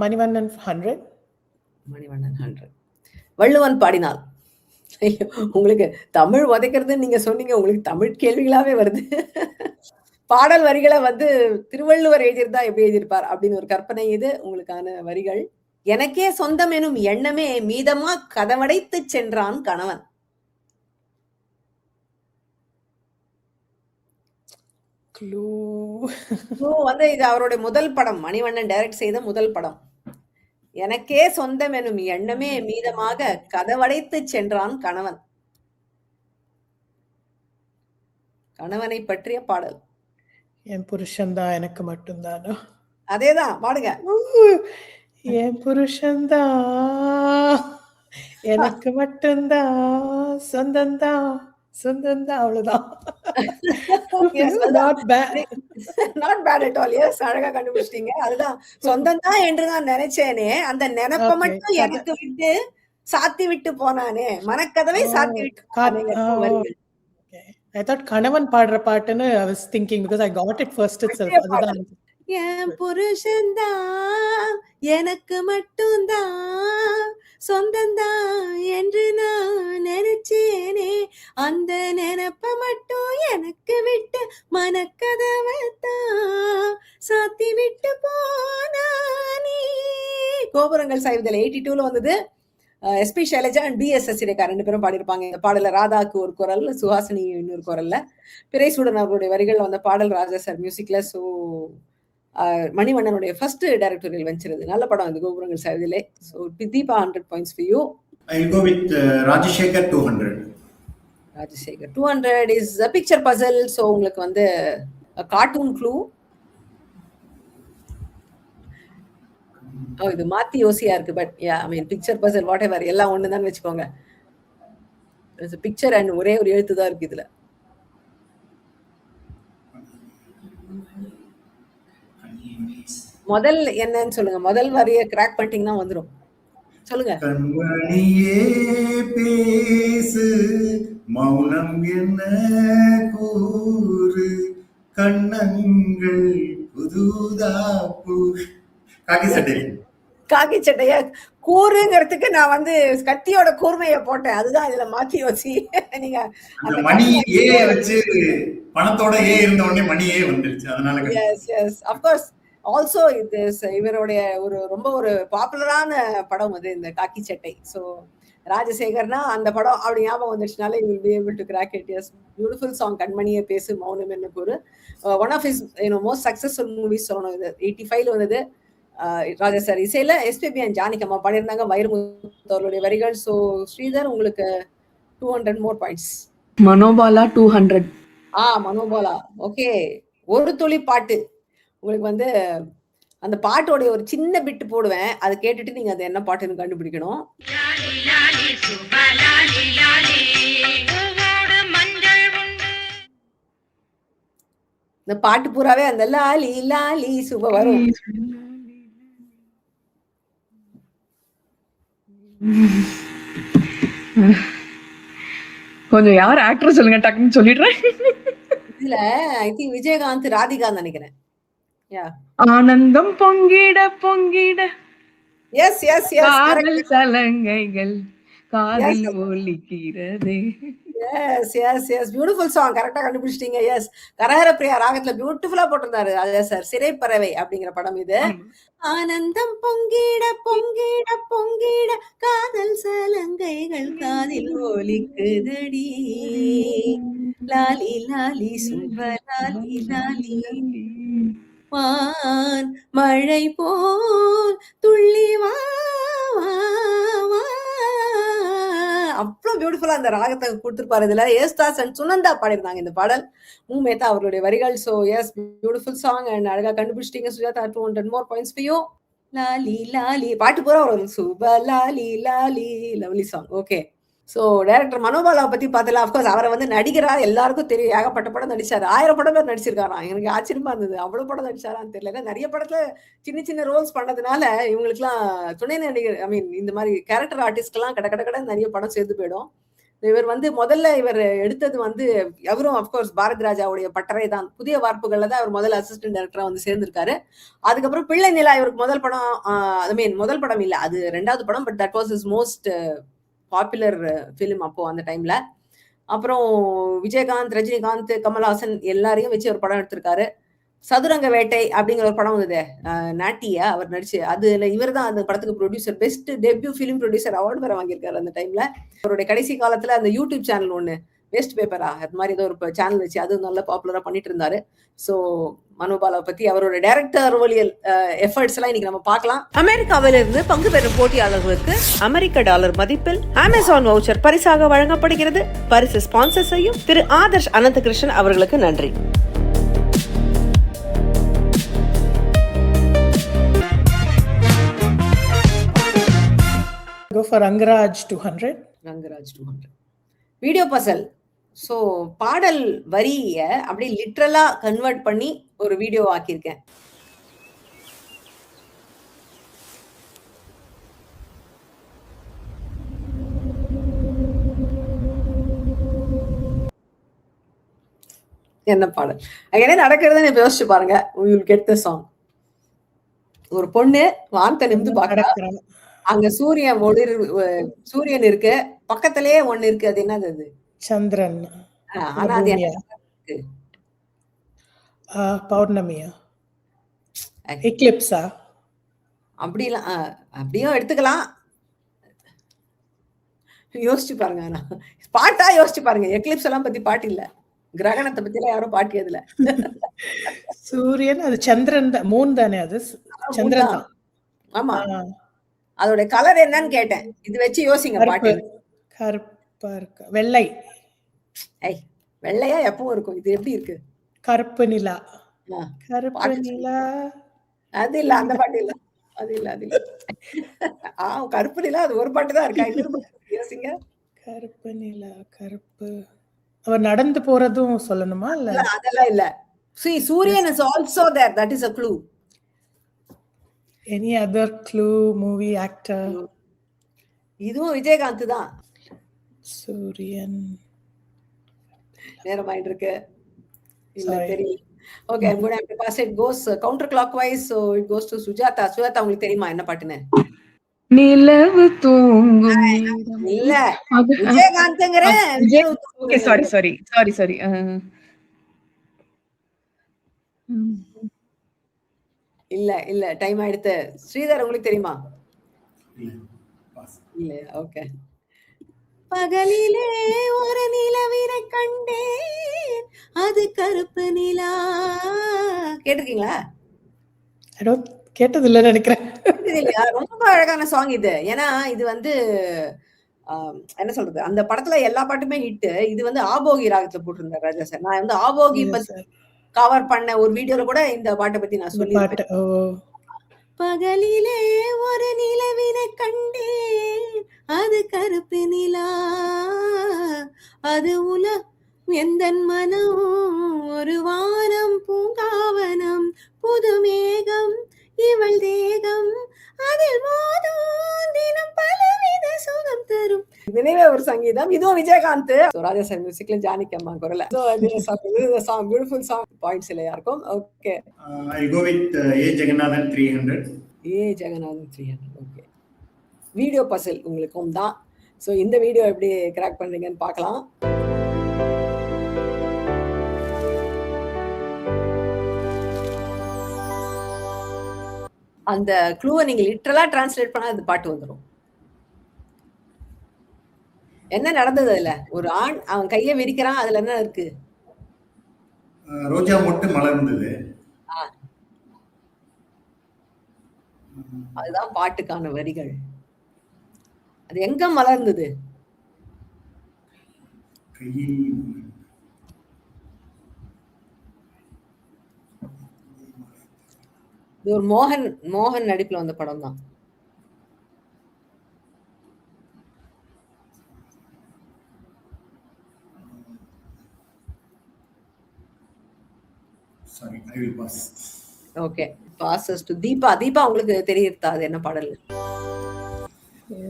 Manivannan 100. மணிவண்ணன் 100. வள்ளுவன் பாடினால். உங்களுக்கு தமிழ் உதைக்கிறதுன்னு நீங்க சொன்னீங்க, உங்களுக்கு தமிழ் கேள்விகளாவே வருது. பாடல் வரிகளை வந்து திருவள்ளுவர் எழுதியிருந்தா எப்படி எழுதியிருப்பார் அப்படின்னு ஒரு கற்பனை. இது உங்களுக்கான வரிகள். எனக்கே சொந்தம் எனும் எண்ணமே மீதமா கதவடைத்து சென்றான் கணவன். வந்து இது அவருடைய முதல் படம், மணிவண்ணன் டைரக்ட் செய்த முதல் படம். எனக்கே சொந்தம் எனும் எண்ணமே மீதமாக கதவடைத்து சென்றான் கணவன். கணவனை பற்றிய பாடல். என் புருஷன்தான் எனக்கு மட்டும்தானா? அதேதான், பாடுங்க. என் புருஷன்தான் எனக்கு மட்டும்தான் சொந்தம்தான் சொந்தம்தான், அவ்வளவுதான். Not bad at all. Yes, அழகா கண்டுபிடிச்சிட்டீங்க. அதுதான் சொந்தம் தான் என்று நான் நினைச்சேனே, அந்த நினைப்ப மட்டும் எனக்கு விட்டு சாத்தி விட்டு போனானே, மனக்கதவை சாத்தி விட்டு போனானே. I thought கணவன் பாடுற பாட்டுன்னு I was thinking because I got it first itself. அதுதான். என் புருஷன்தான் எனக்கு மட்டும்தான் சொந்தம்தான் என்று நான் நினைச்சேனே, அந்த நினைப்ப மட்டும் எனக்கு விட்டு மனக்கதவைத்தான் சாத்தி விட்டு போனானே. கோபுரங்கள் சாய்வதில் 82ல வந்தது. SP Shailaja and BSS Rekha 2 பேரும் பாடியிருப்பாங்க இந்த பாடல. ராதாக்கு ஒரு குரல், சுஹாசினி இன்னொரு குரல்ல. பிறைசூடன் அவருடைய வரிகள் வந்த பாடல் ராஜா சார் மியூசிக்ல. ஸோ மணிவண்ணனுடைய ஃபர்ஸ்ட் டைரக்டோரியல் வெஞ்சர். நல்ல படம் இது, Gopurangal Saivathile. So Deepa 100 points for you. I'll go with Rajasekhar 200. Rajasekhar 200 is a picture puzzle. So உங்களுக்கு வந்து கார்ட்டூன் க்ளூ. இது மாத்தி யோசியா இருக்கு. But I mean picture puzzle whatever எல்லாம் ஒண்ணுதான் வச்சுக்கோங்க. பிக்சர் அண்ட் ஒரே ஒரு எழுத்து தான் இருக்கு இதுல. முதல் என்னன்னு சொல்லுங்க. முதல் வரிய கிராக் பண்ணிட்டீங்கன்னா வந்துடும். சொல்லுங்க. கண்மணியே பேசு, மௌனம் என்ன கூறு, கண்ணங்கள் புதுதாப்பு. காக்கி சட்டை. காக்கி சட்டைய கூறுங்கிறதுக்கு நான் வந்து கத்தியோட கூர்மையை போட்டேன். அதுதான் இதுல மாத்தி யோசி. நீங்க அந்த மணி ஏ வச்சு பணத்தோட ஏ இருந்த உடனே மணி ஏ வந்துருச்சு. அதனால yes yes of course. Also இது இவருடைய ரொம்ப ஒரு பாப்புலரான படம் அது, இந்த காக்கி சட்டை. ஸோ ராஜசேகர்னா அந்த படம் அப்படி ஞாபகம் வந்துச்சுனால you will be able to crack it. Yes, beautiful song. கண்மணியை பேசு மௌனம் என்ன கூறு. One of his most successful movies சொல்லணும். இது 85ல வந்தது. ராஜா சார் இசையில SPB அண்ட் ஜானகியம்மா பாடியிருந்தாங்க. வைரமுத்து அவர்களுடைய வரிகள். ஸோ ஸ்ரீதர் உங்களுக்கு 200 more points. Manobala 200. Manobala. Okay, ஒரு துளி பாட்டு. உங்களுக்கு வந்து அந்த பாட்டோட ஒரு சின்ன பிட்டு போடுவேன், அதை கேட்டுட்டு நீங்க அது என்ன பாட்டுன்னு கண்டுபிடிக்கணும். இந்த பாட்டு பூராவே அந்த லாலி லாலி சுப வரும். கொஞ்சம் யார் ஆக்டர் சொல்லுங்க, டக்குன்னு சொல்லிடுறேன். இதுல ஐ திங்க் விஜயகாந்த், ராதிகான்னு நினைக்கிறேன். யா ஆனந்தம் பொங்கிட பொங்கிட எஸ் எஸ் எஸ் காதல் சலங்கைகள் காதில் ஒலிக்கிறது. Yes yes yes beautiful song, கரெக்டா கண்டுபிடிச்சிட்டீங்க. எஸ், கரஹர பிரியா ராகத்துல பியூட்டிஃபுல்லா போட்டிருந்தாரு அது சார். சிறைப்பறவை அப்படிங்கிற படம் இது. ஆனந்தம் பொங்கிட பொங்கிட பொங்கிட காதல் சலங்கைகள் காதில் ஒலிக்குதடி, லாலி லாலி சுப லாலி லாலி, வான் மழை போல் துள்ளி வா வா வா. அவ்வளவு பியூட்டிஃபுல்லா அந்த ராகத்தை கொடுத்திருப்பாரு. இதுல ஏஸ்தாஸ் அண்ட் சுனந்தா பாடிருந்தாங்க இந்த பாடல். மேத்தா அவர்களுடைய வரிகள். So yes, beautiful song and அழகா கண்டுபிடிச்சிட்டீங்க Sujatha. 200 more points for you. லாலி லாலி பாட்டு பூரா ஒரு சுப லாலி லாலி, lovely song. Okay. So director மனோபாலாவை பத்தி பார்த்தல, அப்கோர்ஸ் அவரை வந்து நடிகரா எல்லாருக்கும் தெரியும். ஏகப்பட்ட படம் நடிச்சாரு. 1000 படம் பேர் நடிச்சிருக்காராம். எனக்கு ஆச்சரியமா இருந்தது, அவ்வளவு படம் நடிச்சாரான்னு தெரியல. நிறைய படத்துல சின்ன சின்ன ரோல்ஸ் பண்ணதுனால இவங்களுக்குலாம் துணை நடிகர், ஐ மீன் இந்த மாதிரி கேரக்டர் ஆர்டிஸ்ட்கெல்லாம் கட கட கட நிறைய படம் சேர்ந்து போயிடும். இவர் வந்து முதல்ல இவர் எடுத்தது வந்து அவரும் அப்கோர்ஸ் பாரதி ராஜாவுடைய பட்டறை தான். புதிய வார்ப்புகள்ல தான் அவர் முதல்ல அசிஸ்டன்ட் டைரக்டரா வந்து சேர்ந்திருக்காரு. அதுக்கப்புறம் பிள்ளை நிலா இவருக்கு முதல் படம். ஐ மீன் முதல் படம் இல்ல, அது 2வது படம். But that was is most popular film அப்போ அந்த டைம்ல. அப்புறம் விஜயகாந்த், ரஜினிகாந்த், கமல்ஹாசன் எல்லாரையும் வச்சு ஒரு படம் எடுத்திருக்காரு. சதுரங்க வேட்டை அப்படிங்கிற ஒரு படம் வந்தது, நாட்டியா அவர் நடிச்சு. அதுல இவர் தான் அந்த படத்துக்கு producer, best debut film producer award வேற வாங்கியிருக்காரு அந்த டைம்ல. அவருடைய கடைசி காலத்துல அந்த யூடியூப் சேனல் ஒண்ணு, வேஸ்ட் பேப்பரா அது மாதிரி ஏதோ ஒரு சேனல் வச்சு அது நல்லா பாப்புலரா பண்ணிட்டு இருந்தாரு. சோ மனோபாலாவை பத்தி அவரோட டைரக்டர் ரோலியல் எஃபர்ட்ஸ் எல்லாம் இன்னைக்கு நம்ம பார்க்கலாம். அமெரிக்காவிலிருந்து பங்கு பெறும் போட்டியாளர்களுக்கு அமெரிக்க டாலர் மதிப்பில் அமேசான் வவுச்சர் பரிசாக வழங்கப்படுகிறது. பரிசு ஸ்பான்சர் செய்யும் திரு ஆதர்ஷ் அனந்தகிருஷ்ணன் அவர்களுக்கு நன்றி. Go for Rangaraj 200. Rangaraj 200. Video Basil. So பாடல் வரிய அப்படியே லிட்ரலா கன்வெர்ட் பண்ணி ஒரு வீடியோ ஆக்கியிருக்கேன். என்ன பாடல் என்ன நடக்கிறதுன்னு இப்ப யோசிச்சு பாருங்க. We will get the song. ஒரு பொண்ணு வானத்தை நிமிந்து பாக்குறா. அங்க சூரியன் இருக்கு, பக்கத்திலேயே ஒண்ணு இருக்கு. அது என்னது? அது சந்திரன். ஆனா அது என்ன இருக்கு? பௌர்ணமியா, எக்லிப்ஸா? அப்படிலாம் அப்படியும் எடுத்துக்கலாம். யோசிச்சு பாருங்க. ஆனா பாட்டா யோசிச்சு பாருங்க. எக்லிப்ஸ் எல்லாம் பத்தி பாட்டு இல்ல, கிரகணத்தை பத்தி எல்லாம் யாரும் பாட்டு எதுல. சூரியன், அது சந்திரன் தான், மூன் தானே? அது சந்திரன் தான். ஆமா, அதோட கலர் என்னன்னு கேட்டேன். இது வச்சு யோசிங்க பாட்டு. கருப்பா இருக்கு, வெள்ளை. ஐய், வெள்ளையா எப்பவும் இருக்கும். இது எப்படி இருக்கு? கருப்பு நிலா. கருப்பு நிலா. அது இல்ல, அந்த பாட்டு இல்ல. அது இல்ல, அது இல்ல. கருப்பு நிலா அது ஒரு பாட்டு தான் இருக்கா? இன்னொரு பாட்டு யோசிங்க. கருப்பு நிலா, கருப்பு. அவர் நடந்து போறதும் சொல்லணுமா? இல்ல அதெல்லாம் இல்ல. See, Suryan is also there. That is a clue. Any other clue? Movie actor? இதுவும் விஜயகாந்த் தான். சூரியன். நேரம் ஆயிட்டு இருக்கு. இல்ல தெரியல. Okay, I'm going to have to pass it. Goes counterclockwise, so it goes to Sujata. Sujata, உங்களுக்கு தெரியுமா என்ன பாட்டுன்னு? நிலவு தூங்கும். இல்ல, விஜயகாந்த்ங்கற. Okay, sorry. இல்ல டைம் ஆயிடுத்து. ஸ்ரீதர், உங்களுக்கு தெரியுமா? இல்ல. ஓகே. பகலிலே ஒரு நிலவினை கண்டேன், அது கருப்பு நிலா. கேட்டிருக்கீங்களா? கேட்டது இல்ல நினைக்கிறேன். ரொம்ப அழகான சாங் இது. ஏன்னா இது வந்து என்ன சொல்றது, அந்த படத்துல எல்லா பாட்டுமே ஹிட். இது வந்து ஆபோகி ராகத்துல போட்டிருந்தார் ராஜா சார். நான் வந்து ஆபோகி பத்தி கவர் பண்ண ஒரு வீடியோல கூட இந்த பாட்டை பத்தி நான் சொல்லியிருப்பேன். பகலிலே ஒரு நிலவினை கண்டேன், அது கருப்பு நிலா, அது எந்தன் மனம் ஒரு வானம் பூங்காவனம், புது மேகம் இவள் தேகம், அதில் மோதும் தினம் பலவித சங்கீதம். இதுவும் விஜயகாந்த். ராஜாசாமி மியூசிக்ல ஜானகி அம்மா குரல்ல. Song beautiful song. பாயிண்ட்ஸ் இல்ல யாருக்கும். Okay. I go with A. Jagannathan 300. Jagannathan 300. Okay. Video puzzle உங்களுக்கும் தான். ஸோ இந்த வீடியோ எப்படி கிராக் பண்றீங்கன்னு பார்க்கலாம். அந்த க்ளூவை நீங்க லிட்டரலா டிரான்ஸ்லேட் பண்ணா அந்த பாட்டு வந்துடும். என்ன நடந்தது அதுல? ஒரு ஆண் அவன் கையை விரிக்கிறான், அதுல என்ன இருக்கு? ரோஜா மொட்டு மலர்ந்தது. அதுதான் பாட்டுக்கான வரிகள். அது எங்க மலர்ந்தது? கையில் இது ஒரு மோகன் நடிப்புல வந்த படம் தான். Sorry, I will pass. Okay. Bosses to Deepa. Deepa உங்களுக்கு தெரியுதா அது என்ன பாடல்?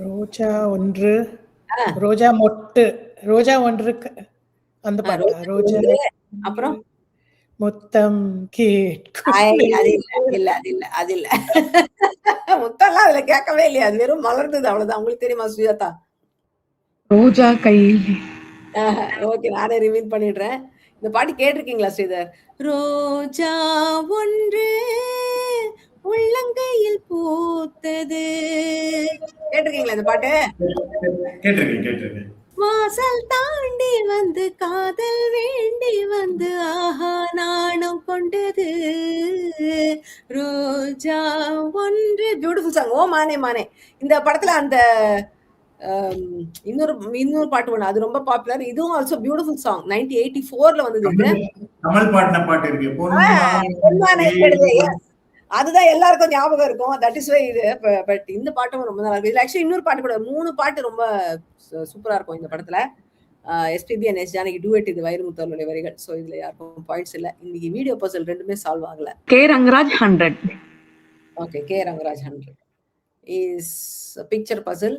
ரோஜா ஒன்று, ரோஜா மொட்டு, ரோஜா ஒன்று அந்த பாட்டு. ரோஜா அப்புறம் முத்தம் கேட்கும். அது இல்ல முத்தம்லாம் அதுல கேட்கவே இல்லையா? அது வெறும் மலர்ந்தது அவ்வளவுதான். உங்களுக்கு தெரியுமா சுஜாதா? ரோஜா கையில். ஓகே, நானே ரிவீல் பண்ணிடுறேன். இந்த பாட்டு கேட்டிருக்கீங்களா ஸ்ரீதர்? ரோஜா ஒன்று உள்ளங்கையில் பூத்தது. கேட்டிருக்கீங்களா இந்த பாட்டு? கேட்டிருக்கேன். வாசல் தாண்டி வந்து காதல் வேண்டி வந்து ஆஹா நாணம் கொண்டது ரோஜா ஒன்று. Beautiful song. ஓ மானே மானே. இந்த படத்துல அந்த இன்னொரு பாட்டு ஒண்ணு அது ரொம்ப பாப்புலர். இதுவும் ஆல்சோ பியூட்டிஃபுல் சாங். 1984ல வந்தது இது. கமல் பாடின பாட்டு இருக்கு. அதுதான் எல்லாருக்கும் ஞாபகம் இருக்கும். தட் இஸ் வை இது. பட் இந்த பாட்டும் ரொம்ப நல்லா இருக்கு. இதுல ஆக்சுவலி இன்னொரு பாட்டு கூட 3 பாட்டு ரொம்ப சூப்பரா இருக்கும் இந்த படத்துல. SPB and S Janaki duet. இது வைரமுத்துடைய வரிகள். சோ இதுல யாருக்கும் பாயிண்ட்ஸ் இல்ல. இன்னைக்கு வீடியோ பசில் ரெண்டுமே சால்வ் ஆகல. K Rangaraj 100. Okay, K Rangaraj 100 is picture puzzle.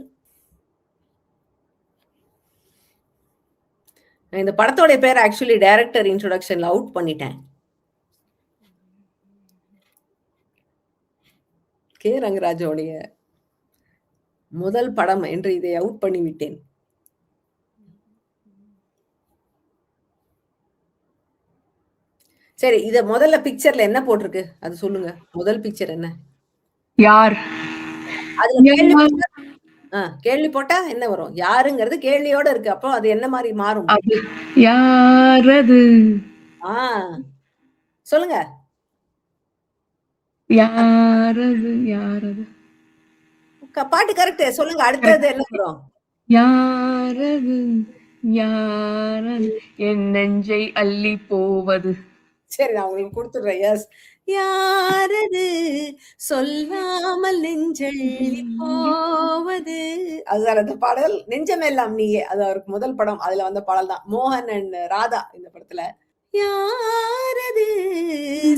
இந்த படத்தோட பேர் ஆக்சுவலி டைரக்டர் இன்ட்ரோடக்ஷன்ல அவுட் பண்ணிட்டேன். கே ரங்கராஜோடைய முதல் படம் என்று இதை அவுட் பண்ணி விட்டேன். சரி, இத முதல்ல பிக்சர்ல என்ன போட்டிருக்கு அது சொல்லுங்க. முதல் பிக்சர் என்ன? யார்? அதுல கேள்வி போட்டா என்ன வரும்? யாருங்கிறது கேள்வியோட இருக்கு. அப்போ அது என்ன மாதிரி மாறும்? யாரது? சொல்லுங்க. யாரது? பாட்டு கரெக்ட். சொல்லுங்க. அடுத்தது என்ன வரும்? யாரது? என் நெஞ்சை அள்ளி போவது. சரி, நான் உங்களுக்கு கொடுத்துடுறேன். எஸ். யாரது சொல்லாமல் நெஞ்சள்ளி போவது. அதுதான் அந்த பாடல். நெஞ்சமெல்லாம் நீயே. அது அவருக்கு முதல் படம். அதுல வந்த பாடல் தான். மோகன் அண்ட் ராதா இந்த படத்துல. யாரது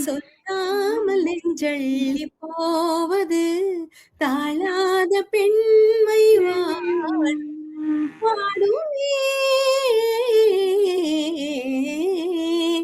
சொல்லாமல் நெஞ்சள்ளி போவது தாழாத பெண்மை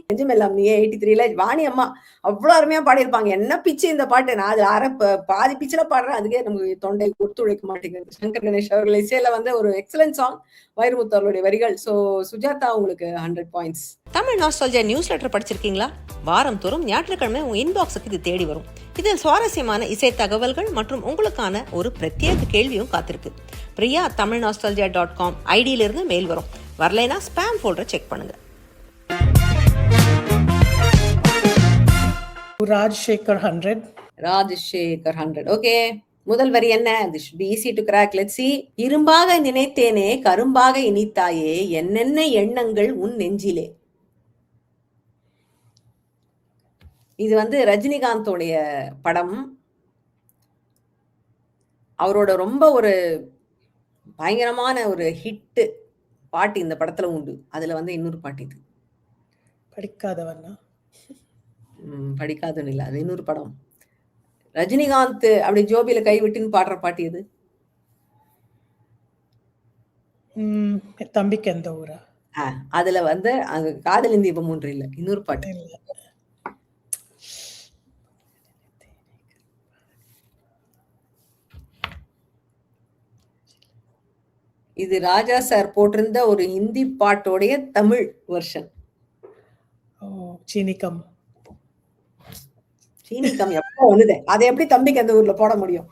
நெஞ்சமெல்லாம் நீயே 83ல வாணி அம்மா அவ்வளவு அருமையா பாடியிருப்பாங்க. என்ன பிச்சு இந்த பாட்டு. நான் அது பாதி பிச்சுல பாடுறேன். அதுக்கே நமக்கு தொண்டை ஒத்துழைக்க மாட்டேங்குது. சங்கர் கணேஷ் அவர்கள் இசையில வந்து ஒரு எக்ஸலன்ட் சாங். வைரமுத்து அவர்களுடைய வரிகள். சோ சுஜாதா உங்களுக்கு 100 points. Tamil nostalgia news letter படிச்சிருக்கீங்களா? வாரம் தோறும் ஞாயிற்றுக்கிழமை உங்க இன்பாக்ஸுக்கு இது தேடி வரும். இதில் சுவாரஸ்யமான இசை தகவல்கள் மற்றும் உங்களுக்கான ஒரு பிரத்யேக கேள்வியும் காத்திருக்கு. பிரியா தமிழ் nostalgia.com ஐடியிலிருந்து மெயில் வரும். வரலைனா ஸ்பாம் ஃபோல்டரை செக் பண்ணுங்க. ராஜசேகர் 100. ராஜசேகர் 100. ஓகே, முதல் வரி என்ன? This should be easy to crack. Let's see. இரும்பாக நினைத்தேனே கரும்பாக இனித்தாயே என்னென்ன எண்ணங்கள் உன் நெஞ்சிலே. இது வந்து ரஜினிகாந்தோடைய படம். அவரோட ரொம்ப ஒரு பயங்கரமான ஒரு ஹிட் பாட்டு இந்த படத்துல உண்டு. அதுல வந்து இன்னொரு பாட்டு இது. படிக்காதவனா? படிக்காதுன்னு இல்ல, அது இன்னொரு படம். ரஜினிகாந்த் அப்படி ஜோபியில கை விட்டுன்னு பாடுற பாட்டு இது. தம்பிக்கு எந்த ஊரா? அதுல வந்து அங்க காதலின் தீபம் ஒன்று இல்ல, இன்னொரு பாட்டு. இல்ல. இது ராஜா சார் போட்டிருந்த ஒரு ஹிந்தி பாட்டோடைய தமிழ் வெர்ஷன். ஓ, சீனிக்கம். சீனிக்கம் எப்போ வந்தது, அதை எப்படி தம்பிக்கு அந்த ஊர்ல போட முடியும்?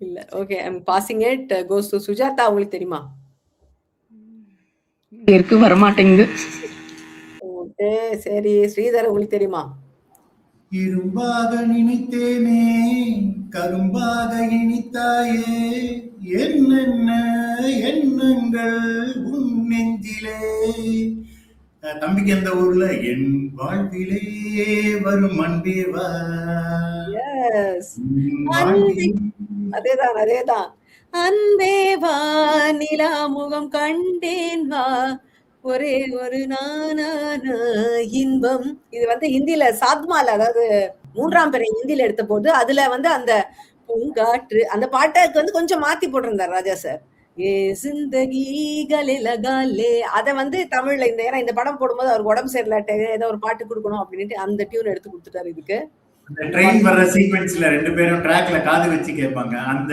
இல்ல. Okay, I am passing it. Goes to Sujatha. உங்களுக்கு தெரியுமா? இருக்கு, வரமாட்டேங்குது. ஓகே, சரி. ஸ்ரீதர், உங்களுக்கு தெரியுமா? இரும்பாக நினைத்தேனே கரும்பாக இனித்தாயே, என்னென்ன எண்ணங்கள் உன் நெஞ்சிலே. தம்பிக்கு எந்த ஊர்ல? என் வாழ்விலே வரும் அன்பேவா. எஸ், அதேதான் அதேதான். அன்பே வா, நிலா முகம் கண்டேன் வா, ஒரே ஒரு நானான இன்பம். இது வந்து ஹிந்தில சாத்மால, அதாவது 3ஆம் பிறை ஹிந்தில எடுத்த போது அதுல வந்து அந்த பூங்காற்று அந்த பாட்டுக்கு வந்து கொஞ்சம் மாத்தி போட்டிருந்தார் ராஜா சார். ஏ ஜிந்தகி கலே லகாலே, அத வந்து தமிழ்ல இந்த ஏன்னா இந்த படம் போடும்போது அவருக்கு உடம்பு சரியில்லாட்ட ஏதோ ஒரு பாட்டு கொடுக்கணும் அப்படின்ட்டு அந்த டியூன் எடுத்து கொடுத்துட்டாரு இதுக்கு. அந்த ட்ரெயின் வர்ற சீக்வென்ஸ்ல 2 பேரும் ட்ராக்ல காது வச்சு கேட்பாங்க. அந்த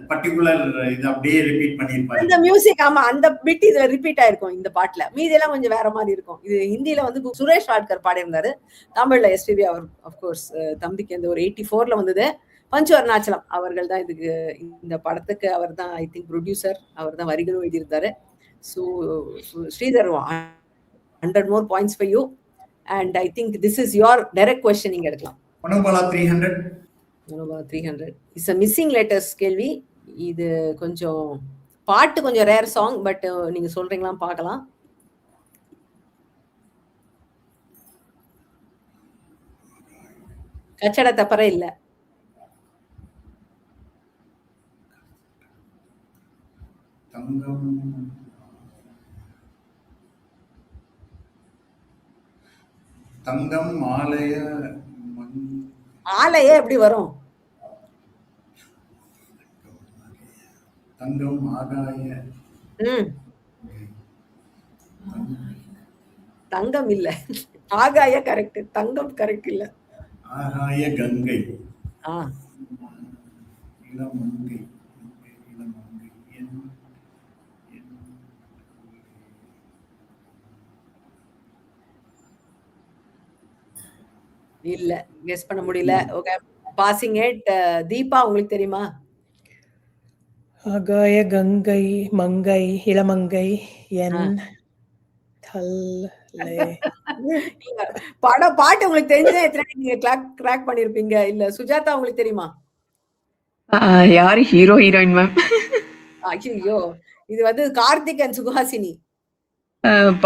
பர்టిక్యులர் இது அப்படியே ரிப்பீட் பண்ணிருப்பாங்க. அந்த மியூசிக், ஆமா, அந்த பிட் இதுல ரிப்பீட் ஆயிருக்கும் இந்த பாட்டுல. மீதி எல்லாம் கொஞ்சம் வேற மாதிரி இருக்கும். இது ஹிந்தில வந்து சுரேஷ் வாட்கர் பாடியிருந்தாரு, தமிழ்ல எஸ்பிபி அவர் ஆஃப்கோர்ஸ். தம்பிக்கு அந்த ஒரு 84ல வந்தது. பஞ்சு அருணாச்சலம் அவர்கள் தான் இதுக்கு, இந்த படத்துக்கு அவர் தான் ஐ திங்க் ப்ரொடியூசர், அவர் தான் வரிகளும் எழுதியிருந்தாரு. So Sridhar, 100 more points for you, and I think this is your direct question. நீங்க எடுக்கலாம். Manobala 300. Manobala 300 is a missing letters கேள்வி. இது கொஞ்சம் பாட்டு கொஞ்சம் ரேர் சாங், பட் நீங்க சொல்றீங்களா பார்க்கலாம். கச்சட தப்பற இல்ல. தங்கம் தங்கம் ஆலய ஆலய எப்படி வரும்? தங்கம் ஆகாய தங்கம் இல்ல, ஆகாய கரெக்ட், தங்கம் கரெக்ட் இல்ல. ஆகாய கங்கை. இளமங்கை. இல்ல, கெஸ் பண்ண முடியல. Okay, passing it. தீபா, உங்களுக்கு தெரியுமா? ஆகாய கங்கை மங்கை இளமங்கை என் பாட்டு உங்களுக்கு தெரிஞ்சா எத்தனை நீங்க கிராக் பண்ணிருப்பீங்க. இல்ல சுஜாதா, உங்களுக்கு தெரியுமா? யாரு ஹீரோ ஹீரோயின் மேம்? ஐயோ, இது வந்து கார்த்திக் அண்ட் சுஹாசினி.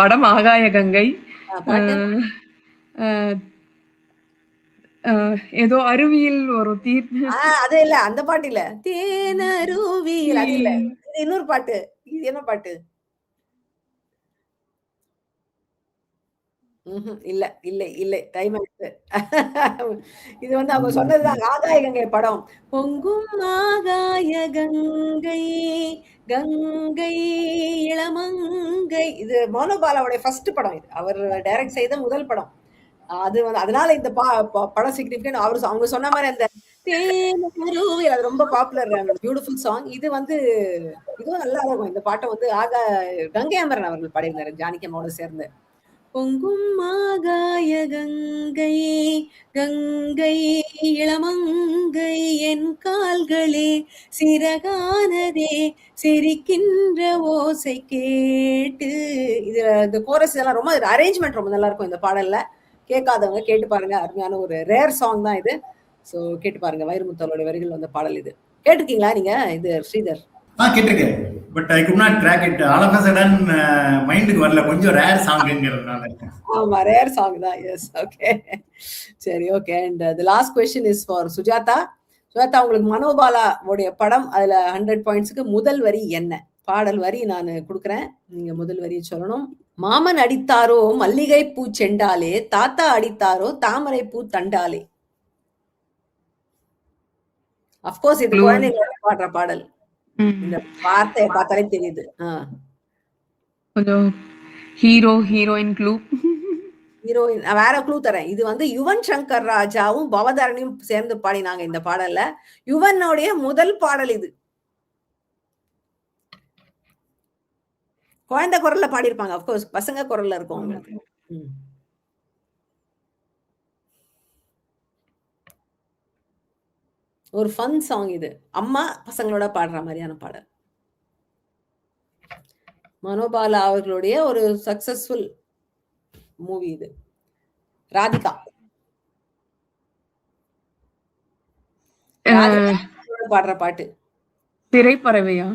படம் ஆகாய கங்கை. ஏதோ அருவியில் ஒரு அது இல்ல, அந்த பாட்டு இல்ல. தேனருவியில், அது இல்ல. இது இன்னொரு பாட்டு. இது என்ன பாட்டு? இல்ல இல்ல இல்ல, டைம் ஆயிடுச்சு. இது வந்து அவங்க சொன்னதுதான், ஆகாய கங்கை படம். பொங்கும் ஆகாய கங்கை கங்கை இளமங்கை. இது மனோபாலாவுடைய ஃபர்ஸ்ட் படம். இது அவர் டைரக்ட் செய்த முதல் படம். அது வந்து அதனால இந்த படம் சிக்னிபிகன்ட். அவங்க சொன்ன மாதிரி அந்த தேனருவியில், அது ரொம்ப பாப்புலர், பியூட்டிஃபுல் சாங். இது வந்து இதுவும் நல்லா இருக்கும். இந்த பாட்டை வந்து கங்கை அமரன் அவர்கள் பாடியிருந்தாரு, ஜானகி அம்மாவோட சேர்ந்து. பொங்கும் ஆகாய கங்கை கங்கை இளமங்கை என் கால்களே சிறகானதே சிரிக்கின்ற ஓசை கேட்டு. இதுல இந்த கோரஸ் எல்லாம் ரொம்ப அரேஞ்ச்மெண்ட் ரொம்ப நல்லா இருக்கும். இந்த பாடல்ல கேட்காதவங்க கேட்டு பாருங்க. அருமையான ஒரு ரேர் சாங் தான் இது. ஸோ கேட்டு பாருங்க. வைரமுத்தோட வரிகள் வந்த பாடல் இது. கேட்டிருக்கீங்களா நீங்க? இது ஸ்ரீதர் கேட்டிருக்கேன், but I could not crack it. All of a sudden மைண்டுக்கு வரல. கொஞ்சம் ரேர் சாங்ங்கிறதுனால. ஆமா, ரேர் சாங் தான். எஸ், ஓகே, சரி, okay. And the last question is for Sujatha. Sujatha, உங்களுக்கு மனோபாலா உடைய படம், அதுல 100 பாயிண்ட்ஸ்க்கு முதல் வரி என்ன? பாடல் வரி நான் கொடுக்குறேன், நீங்க முதல் வரியை சொல்லணும். மாமன் அடித்தாரோ மல்லிகை பூ செண்டாலே, தாத்தா அடித்தாரோ தாமரை பூ தண்டாலே. அப்கோர்ஸ் இது Clue. குழந்தைங்களோட பாடுற பாடல். ம். இந்த வார்த்தையை பார்த்தாலே தெரியுது. கொஞ்சம் ஹீரோ ஹீரோயின் க்ளூ. ஹீரோயின் வேற க்ளூ தரேன். இது வந்து யுவன் சங்கர் ராஜாவும் பவதாரணியும் சேர்ந்து பாடினாங்க இந்த பாடல்ல. யுவனுடைய முதல் பாடல் இது. குழந்தை குரல்ல பாடியிருப்பாங்க. அப்கோர்ஸ் பசங்க குரல்ல இருக்கும் அவங்களுக்கு. ஒரு ஃபன் சாங் இது. அம்மா பசங்களோட பாடுற மாதிரியான பாடல். மனோபாலா அவர்களுடைய ஒரு சக்சஸ்ஃபுல் மூவி இது. ராதிகா பாடுற பாட்டு. திரைப்பறவையா?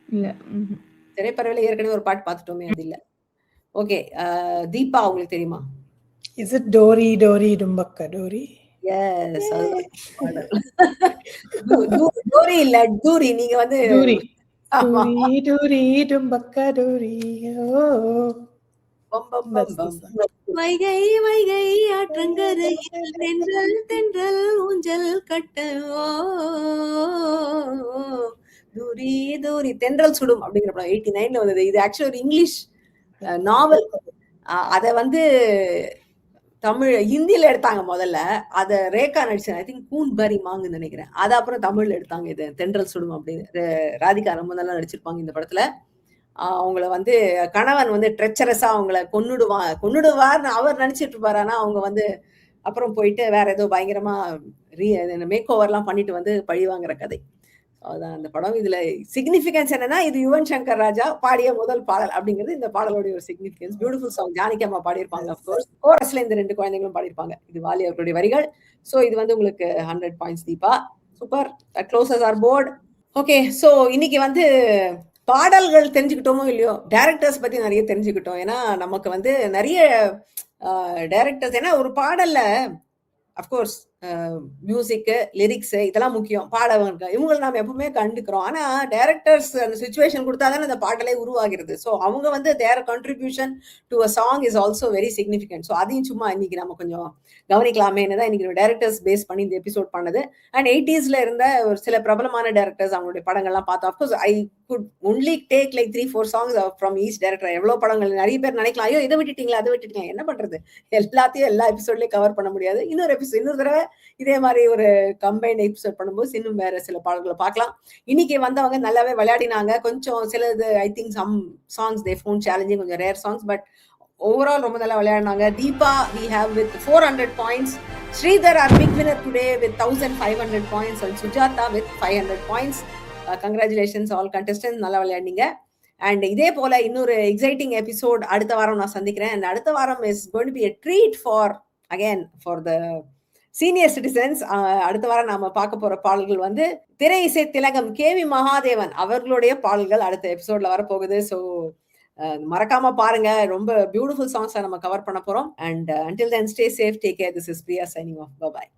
இல்ல. திரைப்பறவையில ஏற்கனவே ஒரு பாட்டு பார்த்துட்டோமே, அது இல்ல. ஓகே, தீபா உங்களுக்கு தெரியுமா? Is it Dori Dori Dumbakka Dori? Yes. டோரி இல்ல, டூரி. நீங்க வந்து Dori. Dori Dori Dumbakka Dori. Oh. Vaigai Vaigai ஆற்றங்கரையில் தென்றல் தென்றல் ஊஞ்சல் கட்டவோ தூரி தூரி தென்றல் சுடும் அப்படிங்கிற படம் 89ல வந்தது. இது ஆக்சுவலி ஒரு இங்கிலீஷ் நாவல். அத வந்து தமிழ் ஹிந்தியில எடுத்தாங்க முதல்ல. அத ரேகா நடிச்சு, ஐ திங்க் கூன் பரி மாங்குன்னு நினைக்கிறேன். அது அப்புறம் தமிழ்ல எடுத்தாங்க இது தென்றல் சுடும் அப்படின்னு. ராதிகா ரொம்ப நல்லா நடிச்சிருப்பாங்க இந்த படத்துல. அவங்கள வந்து கணவன் வந்து ட்ரெச்சரஸா அவங்கள கொன்னுடுவார்னு அவர் நினைச்சிட்டு இருப்பாரு. ஆனா அவங்க வந்து அப்புறம் போயிட்டு வேற ஏதோ பயங்கரமா மேக் ஓவர்லாம் பண்ணிட்டு வந்து பழி வாங்குற கதை. அதான் அந்த படம். இதுல சிக்னிபிகன்ஸ் என்னன்னா, இது யுவன் சங்கர் ராஜா பாடிய முதல் பாடல் அப்படிங்கிறது இந்த பாடலோடைய ஒரு சிக்னிபிகன்ஸ். Beautiful song. ஜானகி அம்மா பாடியிருப்பாங்க. அப்கோர்ஸ் கோரஸ்ல இந்த 2 குழந்தைகளும் பாடியிருப்பாங்க. இது வாலி அவர்களுடைய வரிகள். சோ இது வந்து உங்களுக்கு 100 points Deepa. Super. Closes are board. Okay, so இன்னைக்கு வந்து பாடல்கள் தெரிஞ்சுக்கிட்டோமோ இல்லையோ, டைரக்டர்ஸ் பத்தி நிறைய தெரிஞ்சுக்கிட்டோம். ஏன்னா நமக்கு வந்து நிறைய டைரக்டர்ஸ், ஏன்னா ஒரு பாடல்ல அப்கோர்ஸ் மியூசிக், லிரிக்ஸ் இதெல்லாம் முக்கியம். பாடவங்க இவங்களை நாம எப்பவுமே கண்டுக்கிறோம். ஆனா டைரக்டர்ஸ் அந்த சிச்சுவேஷன் கொடுத்தாதானே அந்த பாடலே உருவாகிறது. ஸோ அவங்க வந்து their contribution to a song is also very significant. So அதையும் சும்மா இன்னைக்கு நம்ம கொஞ்சம் கவனிக்கலாமே தான் இன்னைக்கு டைரக்டர்ஸ் பேஸ் பண்ணி இந்த எபிசோட் பண்ணது. அண்ட் 80sல இருந்த ஒரு சில பிரபலமான டைரக்டர்ஸ் அவங்களுடைய படங்கள்லாம் பார்த்தோம். Of course I could only take like 3-4 songs from each director. எவ்வளவு படங்கள் நிறைய பேர் நினைக்கலாம், ஐயோ இதை விட்டுட்டீங்களா அதை விட்டுட்டீங்களா, என்ன பண்றது, எல்லாத்தையும் எல்லா எபிசோட்லயும் கவர் பண்ண முடியாது. இன்னொரு தடவை இதே மாதிரி ஒரு கம்பைன் எபிசோட் பண்ணும்போது இன்னும் வேற சில பாடல்களை பார்க்கலாம். இன்னைக்கு வந்தவங்க நல்லாவே விளையாடினாங்க. கொஞ்சம் சிலது I think some songs they found challenging, கொஞ்சம் ரேர் சாங்ஸ், பட் ஓவரால் ரொம்ப நல்லா விளையாடினாங்க. Deepa we have with 400 points. Sridhar our big winner today with 1500 points and Sujata with 500 points. Congratulations all contestants, நல்லா விளையாடினீங்க. அண்ட் இதே போல இன்னொரு எக்ஸைட்டிங் எபிசோட் அடுத்த வாரம் நான் சந்திக்கிறேன். அண்ட் அடுத்த வாரம் is going to be a treat for the senior citizens. அடுத்த வாரம் நாம பார்க்க போற பாடல்கள் வந்து திரை இசை திலகம் கேவி மகாதேவன் அவர்களுடைய பாடல்கள் அடுத்த எபிசோட்ல வரப்போகுது. ஸோ மறக்காம பாருங்க. ரொம்ப பியூட்டிஃபுல் சாங்ஸை நம்ம கவர் பண்ண போறோம். And until then stay safe, take care. This is Priya signing off. Bye bye.